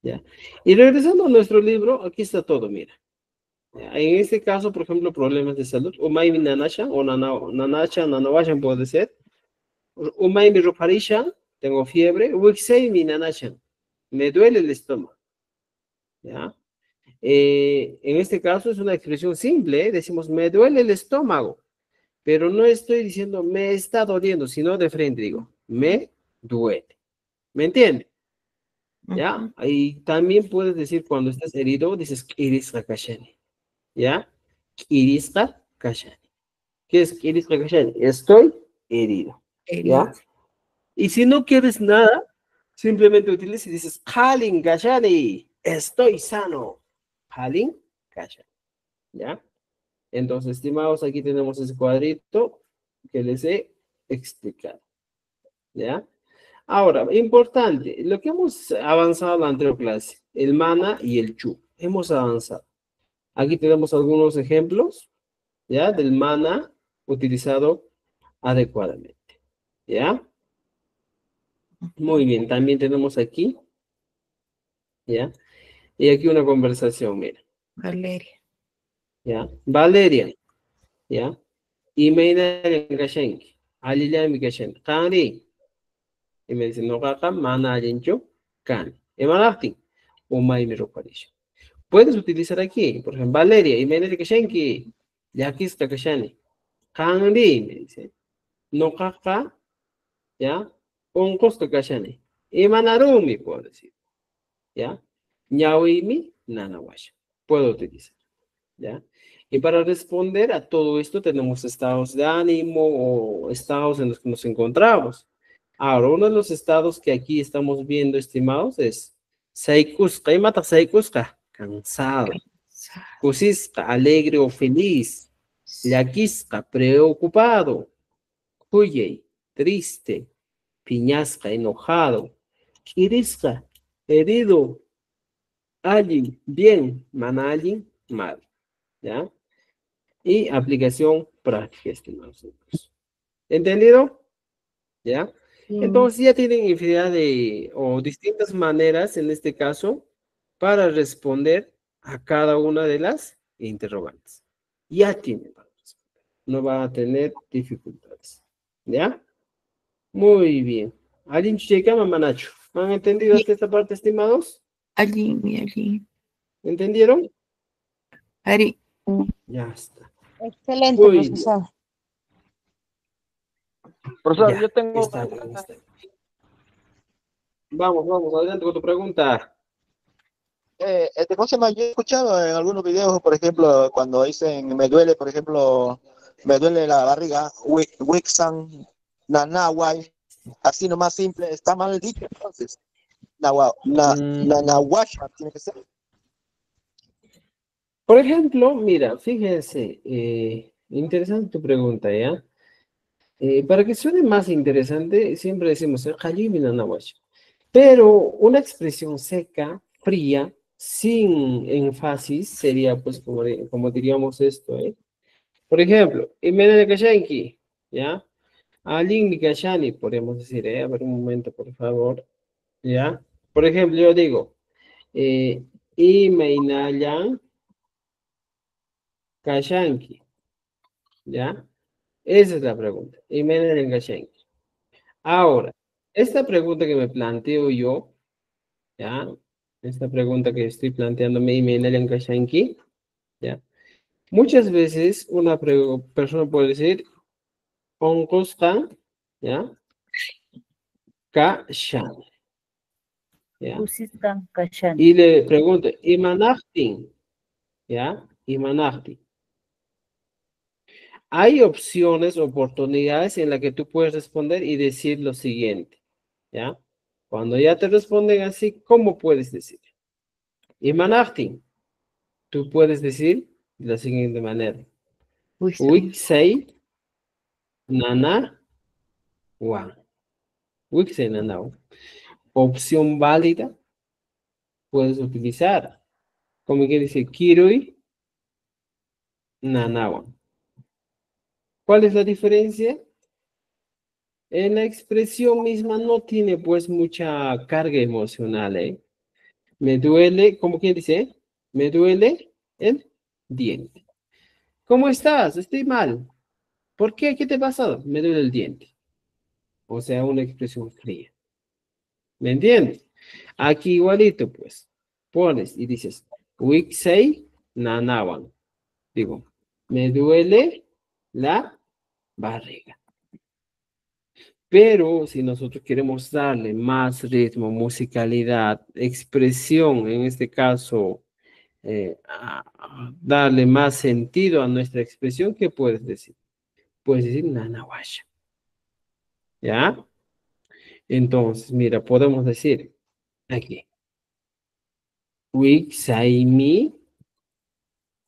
¿Ya? Y regresando a nuestro libro, aquí está todo, mira. ¿Ya? En este caso, por ejemplo, problemas de salud. Umay mi nanasha o nanacha, nanawashan puede ser. Umay mi roparisha, tengo fiebre. Wixei mi nanasha, me duele el estómago. ¿Ya? En este caso es una expresión simple, ¿eh? Decimos, me duele el estómago, pero no estoy diciendo me está doliendo, sino de frente digo, me duele. ¿Me entiende? ¿Ya? Ujú. Ahí también puedes decir cuando estás herido, dices, "Kirisqa kashani", ¿ya? Kirisqa kashani. ¿Qué es kirisqa kashani? Estoy herido, ¿ya? Herido. Y si no quieres nada, simplemente utilizas y dices, Kalin kashani, estoy sano. Kalin kashani, ¿ya? Entonces, estimados, aquí tenemos ese cuadrito que les he explicado, ¿ya? Ahora, importante, lo que hemos avanzado en la anterior clase, el mana y el chu, hemos avanzado. Aquí tenemos algunos ejemplos, ¿ya? Del mana utilizado adecuadamente, ¿ya? Muy bien, también tenemos aquí, ¿ya? Y aquí una conversación, mira, Valeria. ¿ya? Valeria, ¿ya? Email en Gashenki, Alilami Gashen, Kani. Y me dice, no, kaka, mana ayencho, Kani. Emanakti, Umay mi roparisha. Puedes utilizar aquí, por ejemplo, Valeria, y me dice que Shenki, ya aquí está Kashani. Kandi, me dice, no kaka, ya, un costo Kashani. Y manarumi, puedo decir, ya. Ñawimi, nanawash. Puedo utilizar, ya. Y para responder a todo esto tenemos estados de ánimo o estados en los que nos encontramos. Ahora, uno de los estados que aquí estamos viendo, estimados, es Saikusqa. ¿Qué mata Saikusqa? Cansado. Kusisqa, alegre o feliz. Llakisqa, preocupado. Kuyay, triste. Piñasqa, enojado. Kirisqa, herido. Allin, bien. Manallin, mal. ¿Ya? Y aplicación práctica, estimados amigos. ¿Entendido? ¿Ya? Entonces ya tienen infinidad de, o distintas maneras, en este caso, para responder a cada una de las interrogantes. Ya tienen para responder. No van a tener dificultades. ¿Ya? Muy bien. ¿Alguien checa, Manacho? ¿Han entendido Sí, hasta esta parte, estimados? allí, allí. ¿Entendieron? Ari, Ya está. Excelente, Muy bien. profesor. Profesor, Ya, yo tengo está bien, está bien. Vamos, vamos, adelante con tu pregunta. ¿cómo se llama? Yo he escuchado en algunos videos, por ejemplo, cuando dicen me duele, por ejemplo, me duele la barriga, Wixan, Nanawai, así nomás simple, está mal dicho entonces. Mm, Nanawasha tiene que ser. Por ejemplo, mira, fíjense, interesante tu pregunta, ¿ya? Para que suene más interesante, siempre decimos "Jalimi nanawash", pero una expresión seca, fría, sin énfasis, sería pues como diríamos esto, ¿eh? Por ejemplo, Imene Kashanki, ¿ya? Alin Nikashani, podríamos decir, ¿eh? A ver un momento, por favor, ¿ya? Por ejemplo, yo digo, Imeinayan Kashanki, ¿ya? Esa es la pregunta. Imene Kashanki. Ahora, esta pregunta que me planteo yo, ¿ya? Esta pregunta que estoy planteándome y me en Kashanki, ¿ya? Muchas veces una persona puede decir, Onkostan, ¿ya? Kashan, ¿ya? Kusiskan kashan. Y le pregunto, Imanachtin, ¿ya? Imanachtin. Hay opciones, oportunidades en las que tú puedes responder y decir lo siguiente, ¿ya? Cuando ya te responden así, ¿cómo puedes decir? Imanachtin. Tú puedes decir de la siguiente manera. Wixei nana wan. Wixei nana wan. Opción válida puedes utilizar. Como quiere decir kirui nana wan. ¿Cuál es la diferencia? En la expresión misma no tiene pues mucha carga emocional, ¿eh? Me duele, ¿cómo quien dice? Me duele el diente. ¿Cómo estás? Estoy mal. ¿Por qué? ¿Qué te ha pasado? Me duele el diente. O sea, una expresión fría. ¿Me entiendes? Aquí igualito, pues. Pones y dices, Wixei nanawan. Digo, me duele la barriga. Pero si nosotros queremos darle más ritmo, musicalidad, expresión, en este caso, darle más sentido a nuestra expresión, ¿qué puedes decir? Puedes decir nanawasha. ¿Ya? Entonces, mira, podemos decir aquí, Wixaimi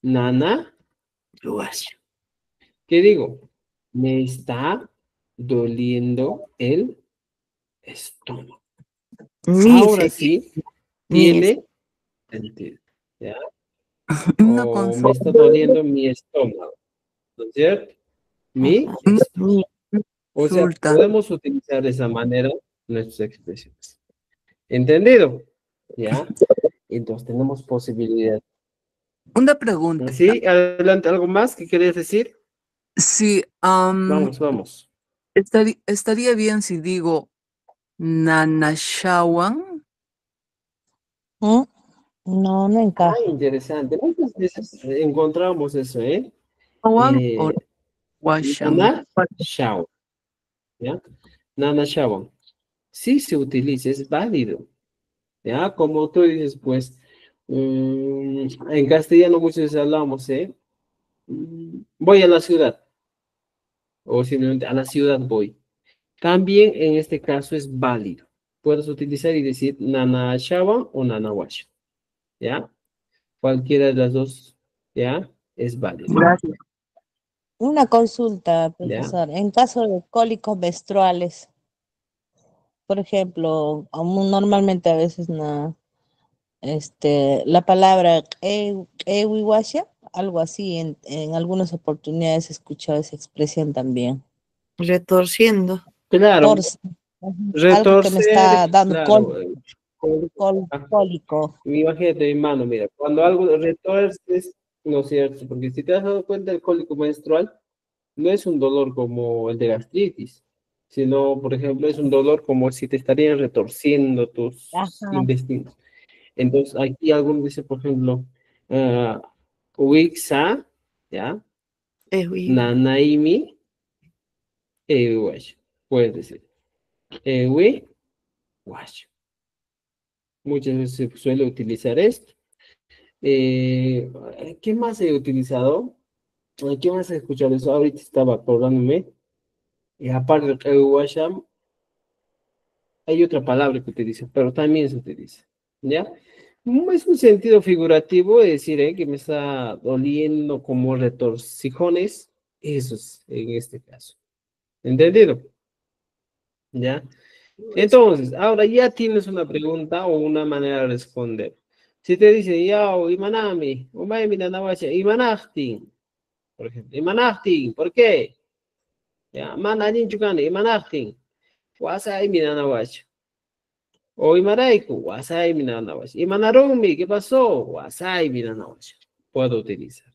nana washa. ¿Qué digo? Me está doliendo el estómago. Ahora sí tiene sentido. ¿Ya? Una O me está consulta. doliendo mi estómago. ¿No es cierto? Mi estómago. O sea, podemos utilizar de esa manera nuestras expresiones. ¿Entendido? ¿Ya? Entonces tenemos posibilidad. Una pregunta. ¿Sí? Adelante, ¿algo más que querías decir? Sí, Vamos. estaría bien si digo Nanashawan. No, no encaja. Interesante. Muchas veces encontramos eso, ¿eh? Shawan o Washan. Nana Shawan. ¿Ya? Nana Shawan. Sí se utiliza, es válido. ¿Ya? Como tú dices, pues, en castellano muchas veces hablamos, ¿eh? Voy a la ciudad. O simplemente a la ciudad voy. También en este caso es válido. Puedes utilizar y decir Nana Shawan o Nana Washan. ¿Ya? Cualquiera de las dos, ¿ya? Es válido. Gracias. Una consulta, ¿Ya? profesor. En caso de cólicos menstruales, por ejemplo, normalmente a veces la palabra ewiwasha, algo así, en algunas oportunidades he escuchado esa expresión también. Retorciendo. Claro, Algo que me está retorcer, dando claro. cólico. Imagínate, mi mano, mira, cuando algo retorces, ¿no es cierto? Porque si te has dado cuenta, el cólico menstrual no es un dolor como el de gastritis, sino, por ejemplo, es un dolor como si te estarían retorciendo tus Ajá. intestinos. Entonces, aquí algunos dicen, por ejemplo, Wixa, ¿ya? Nanaimi, Ewiwash. Puedes decir, Ewiwash. Muchas veces se suele utilizar esto. ¿Qué más he utilizado? ¿Qué más he escuchado eso? Ahorita estaba acordándome. Y aparte de Washam, hay otra palabra que utiliza, pero también se utiliza. ¿Ya? Es un sentido figurativo de decir que me está doliendo como retorcijones. Eso es en este caso. ¿Entendido? ¿Ya? Entonces, ahora ya tienes una pregunta o una manera de responder. Si te dice, yao, imanami, umay minanawacha, imanachtin, por ejemplo, imanachtin, ¿por qué? Ya, manajin chukani, imanachtin, wasay minanawacha. O imaraiku, wasay minanawacha. Imanarumi, ¿qué pasó? Wasay minanawacha. Puedo utilizar,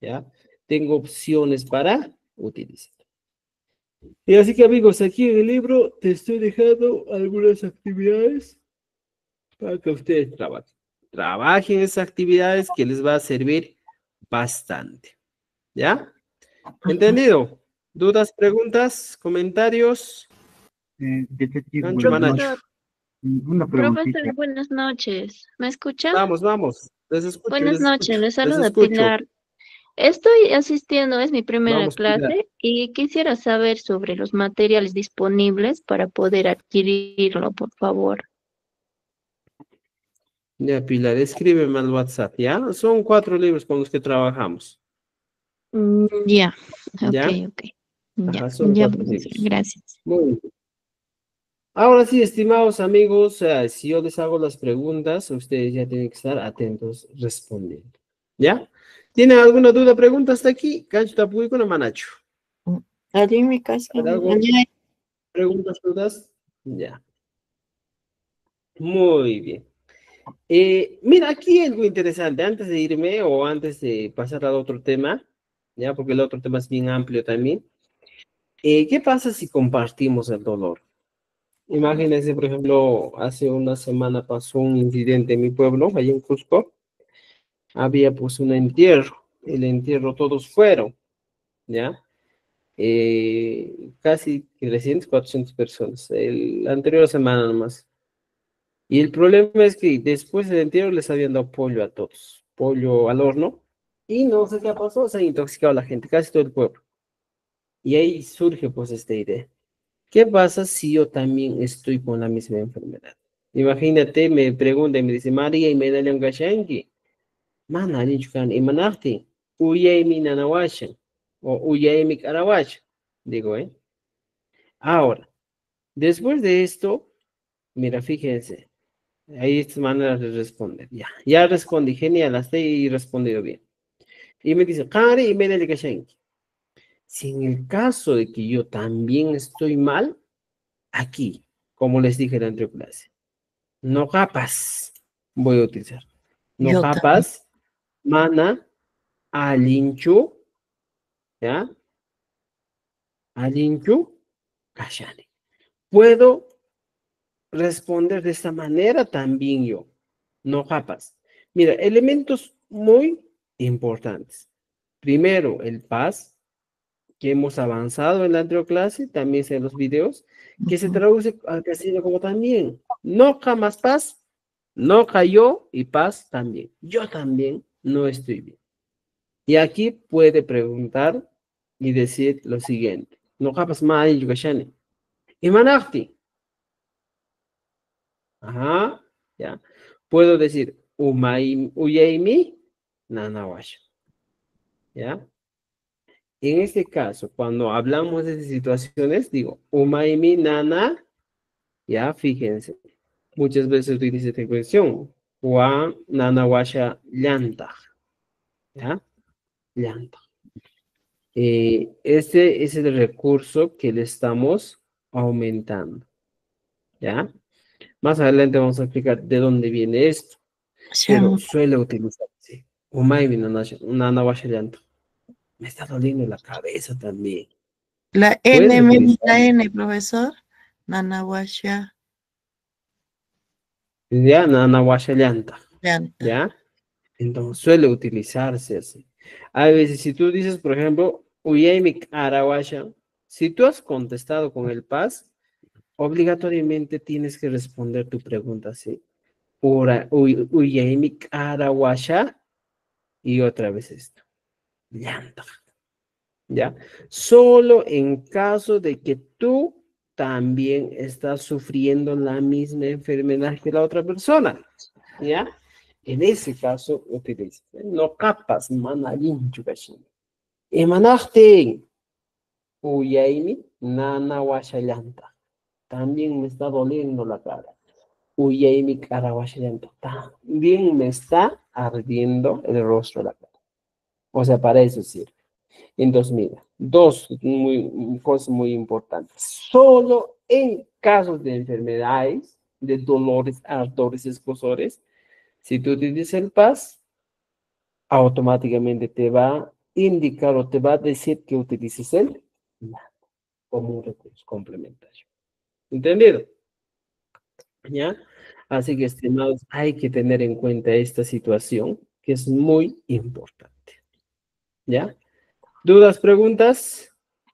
¿ya? Tengo opciones para utilizar. Y así que amigos, aquí en el libro te estoy dejando algunas actividades para que ustedes trabajen. Trabajen esas actividades que les va a servir bastante. ¿Ya? ¿Entendido? ¿Dudas, preguntas, comentarios? Gancho Manacho. Una preguntita. Profesor, buenas noches. ¿Me escucha? Vamos. Les escucho, Buenas noches, les les saluda escucho. Pilar. Estoy asistiendo, es mi primera Vamos, Pilar. clase y quisiera saber sobre los materiales disponibles para poder adquirirlo, por favor. Ya, Pilar, escríbeme al WhatsApp, ¿ya? Son 4 libros con los que trabajamos. Ya, ¿Ya? ok. Ajá, son Ya, 4 profesor, libros. gracias. Muy bien. Ahora sí, estimados amigos, si yo les hago las preguntas, ustedes ya tienen que estar atentos respondiendo. ¿Ya? ¿Tienen alguna duda, pregunta hasta aquí? Cancho Tapuy con Manacho. Allí en mi casa. ¿Algo? ¿Preguntas, dudas? Ya. Muy bien. Mira, aquí algo interesante, antes de irme o antes de pasar al otro tema, ya, porque el otro tema es bien amplio también. ¿Qué pasa si compartimos el dolor? Imagínense, por ejemplo, hace una semana pasó un incidente en mi pueblo, allá en Cusco. Había pues un entierro. El entierro todos fueron, ¿ya? Casi 300, 400 personas. La anterior semana nomás. Y el problema es que después del entierro les habían dado pollo a todos. Pollo al horno. Y no sé qué pasó, se ha intoxicado la gente, casi todo el pueblo. Y ahí surge pues esta idea. ¿Qué pasa si yo también estoy con la misma enfermedad? Imagínate, me pregunta y me dice, María, y me da un gashanki. Mana, linchukan, imanakti. Uyaymi nanawashan. O uyaymi karawashan. Digo, ¿eh? Ahora, después de esto, mira, fíjense. Hay estas maneras de responder. Ya respondí, genial, hasta ahí respondido bien. Y me dice, Kari, y me da el gashanki. Si en el caso de que yo también estoy mal, aquí, como les dije en la anterior clase, no capas, voy a utilizar. No Yo también. capas, mana, alinchu, ¿ya? Alinchu, kashani. Puedo responder de esta manera también yo. No capas. Mira, elementos muy importantes. Primero, el paz, que hemos avanzado en la anterior clase, también en los videos, que se traduce al castellano como también. No jamás paz, no cayó y paz también. Yo también no estoy bien. Y aquí puede preguntar y decir lo siguiente. No jamás más yugashani. Imanakti. Ajá, ya. Puedo decir uyaimi nanawash. ¿Ya? En este caso, cuando hablamos de situaciones, digo, umaimi nana, ya, fíjense, muchas veces utiliza esta expresión, wa nana washa llanta, ya, llanta. Este es el recurso que le estamos aumentando, ya. Más adelante vamos a explicar de dónde viene esto, pero suele utilizarse. Umaimi nana washa llanta. Me está doliendo la cabeza también. La Puedes N, utilizar. la N, profesor. Nanawasha. Ya, nanahuasha llanta, Llanta. ¿ya? Entonces suele utilizarse así. A veces, si tú dices, por ejemplo, Uyemik Arawasha, si tú has contestado con el paz, obligatoriamente tienes que responder tu pregunta así. Uyemik Arawasha, y otra vez esto. Llanta, ¿ya? Solo en caso de que tú también estás sufriendo la misma enfermedad que la otra persona, ¿ya? En ese caso, utiliza. No capas, manalin chukashin. Emanachten, uyaini, nana washallanta. También me está doliendo la cara. Uyaimi cara washallanta. También me está ardiendo el rostro de la cara. O sea, para eso sirve. Entonces, mira, cosas muy importantes. Solo en casos de enfermedades, de dolores, ardores, escozores, si tú utilizas el paz, automáticamente te va a indicar o te va a decir que utilices el la como un recurso complementario. ¿Entendido? ¿Ya? Así que, estimados, hay que tener en cuenta esta situación que es muy importante. ¿Ya? ¿Dudas, preguntas?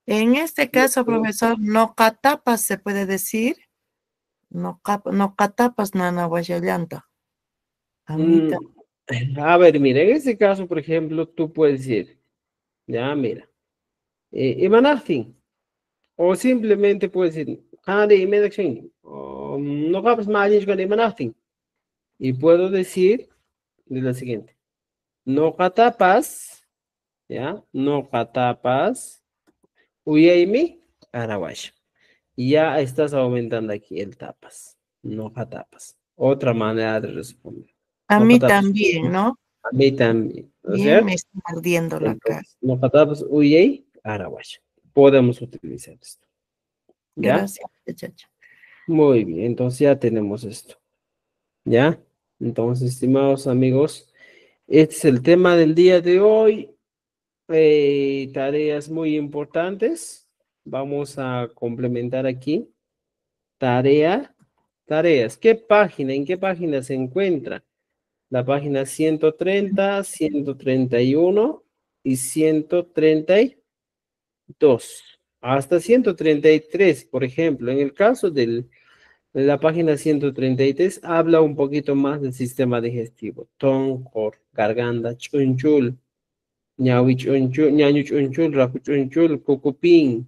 En este caso, profesor, no catapas se puede decir. No catapas nanawasha llanta. Mm, a ver, mira, en este caso, por ejemplo, tú puedes decir, ya, mira, Imanafin, o simplemente puedes decir, Hande Imedakshin, o no capas más con Imanafin. Y puedo decir de lo siguiente, no catapas, ya, no catapas, uyaimi, arawash. Y ya estás aumentando aquí el tapas, no catapas. Otra manera de responder. A No mí catapas. también, ¿no? A mí también, ¿no es Bien, me cierto? está ardiendo la cara. Entonces, no catapas, uyay, arawash. Podemos utilizar esto. ¿Ya? Gracias, chacho. Muy bien, entonces ya tenemos esto. ¿Ya? Entonces, estimados amigos, este es el tema del día de hoy. Tareas muy importantes. Vamos a complementar aquí. Tareas. ¿En qué página se encuentra? La página 130, 131 y 132. Hasta 133, por ejemplo. En el caso de la página 133 habla un poquito más del sistema digestivo. Toncor, garganta, chunchul, ñawi chunchul, ñañu chunchul, rapu chunchul, kukupin,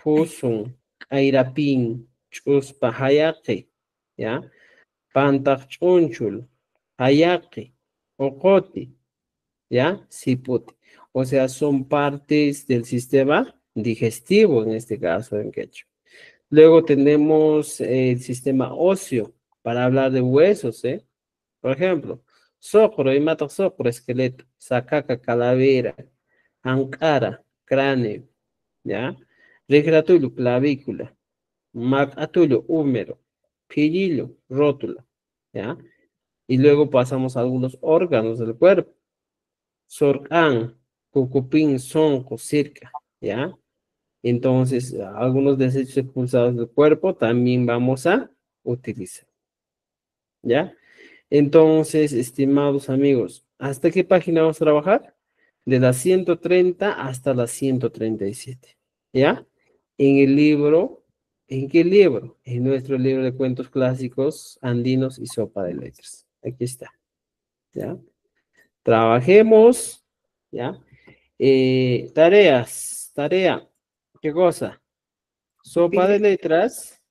pusun, airapin, chuspa hayaqi, ¿ya? Pantaq chunchul, hayaqi, oqoti, ¿ya? Siputi. O sea, son partes del sistema digestivo en este caso en quechua. Luego tenemos el sistema óseo para hablar de huesos, ¿eh? Por ejemplo, socro, hematosocro, esqueleto, sacaca, calavera, ancara, cráneo, ¿ya? Rigratullo, clavícula, macatullo, húmero, pillillo, rótula, ¿ya? Y luego pasamos a algunos órganos del cuerpo. Sorcán, cucupín, sonco, circa, ¿ya? Entonces, algunos desechos expulsados del cuerpo también vamos a utilizar, ¿ya? Entonces, estimados amigos, ¿hasta qué página vamos a trabajar? De la 130 hasta la 137, ¿ya? En el libro, ¿en qué libro? En nuestro libro de cuentos clásicos andinos y sopa de letras. Aquí está, ¿ya? Trabajemos, ¿ya? Tarea, ¿qué cosa? Sopa de letras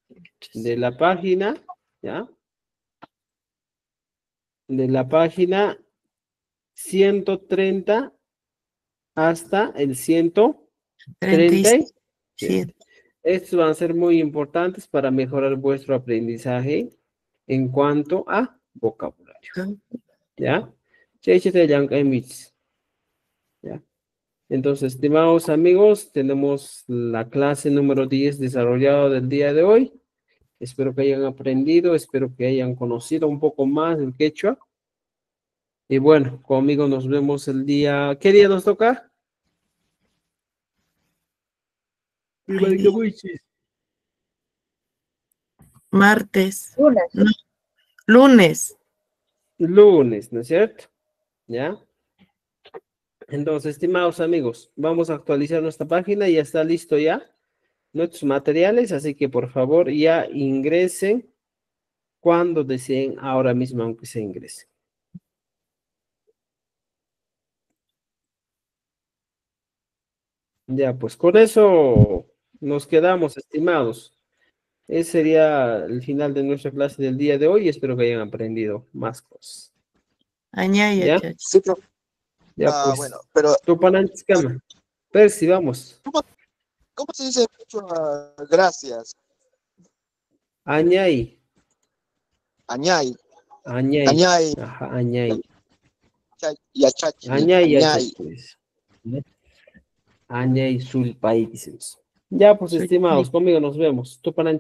de la página, ¿ya? De la página 130 hasta el 137. 37. Estos van a ser muy importantes para mejorar vuestro aprendizaje en cuanto a vocabulario, ¿ya? ¿Ya? Entonces, estimados amigos, tenemos la clase número 10 desarrollada del día de hoy. Espero que hayan aprendido, espero que hayan conocido un poco más del quechua. Y bueno, conmigo nos vemos el día... ¿Qué día nos toca? Martes. Lunes. No, lunes. Lunes, ¿no es cierto? ¿Ya? Entonces, estimados amigos, vamos a actualizar nuestra página. Ya está listo ya nuestros materiales, así que por favor ya ingresen cuando deseen, ahora mismo aunque se ingresen. Ya, pues con eso nos quedamos, estimados. Ese sería el final de nuestra clase del día de hoy. Espero que hayan aprendido más cosas. Añaya, ¿Ya? chacho. Sí, profe. Ya, pues. Bueno, pero Tu pananchikama. Percy, vamos. ¿cómo se dice mucho gracias? Añay. Añay, Añay. añay, Ajá, añay. y achachi, Añay, añay. pues. Añay sulpay, decimos. Ya, pues, estimados, conmigo nos vemos. Tu pananchikama.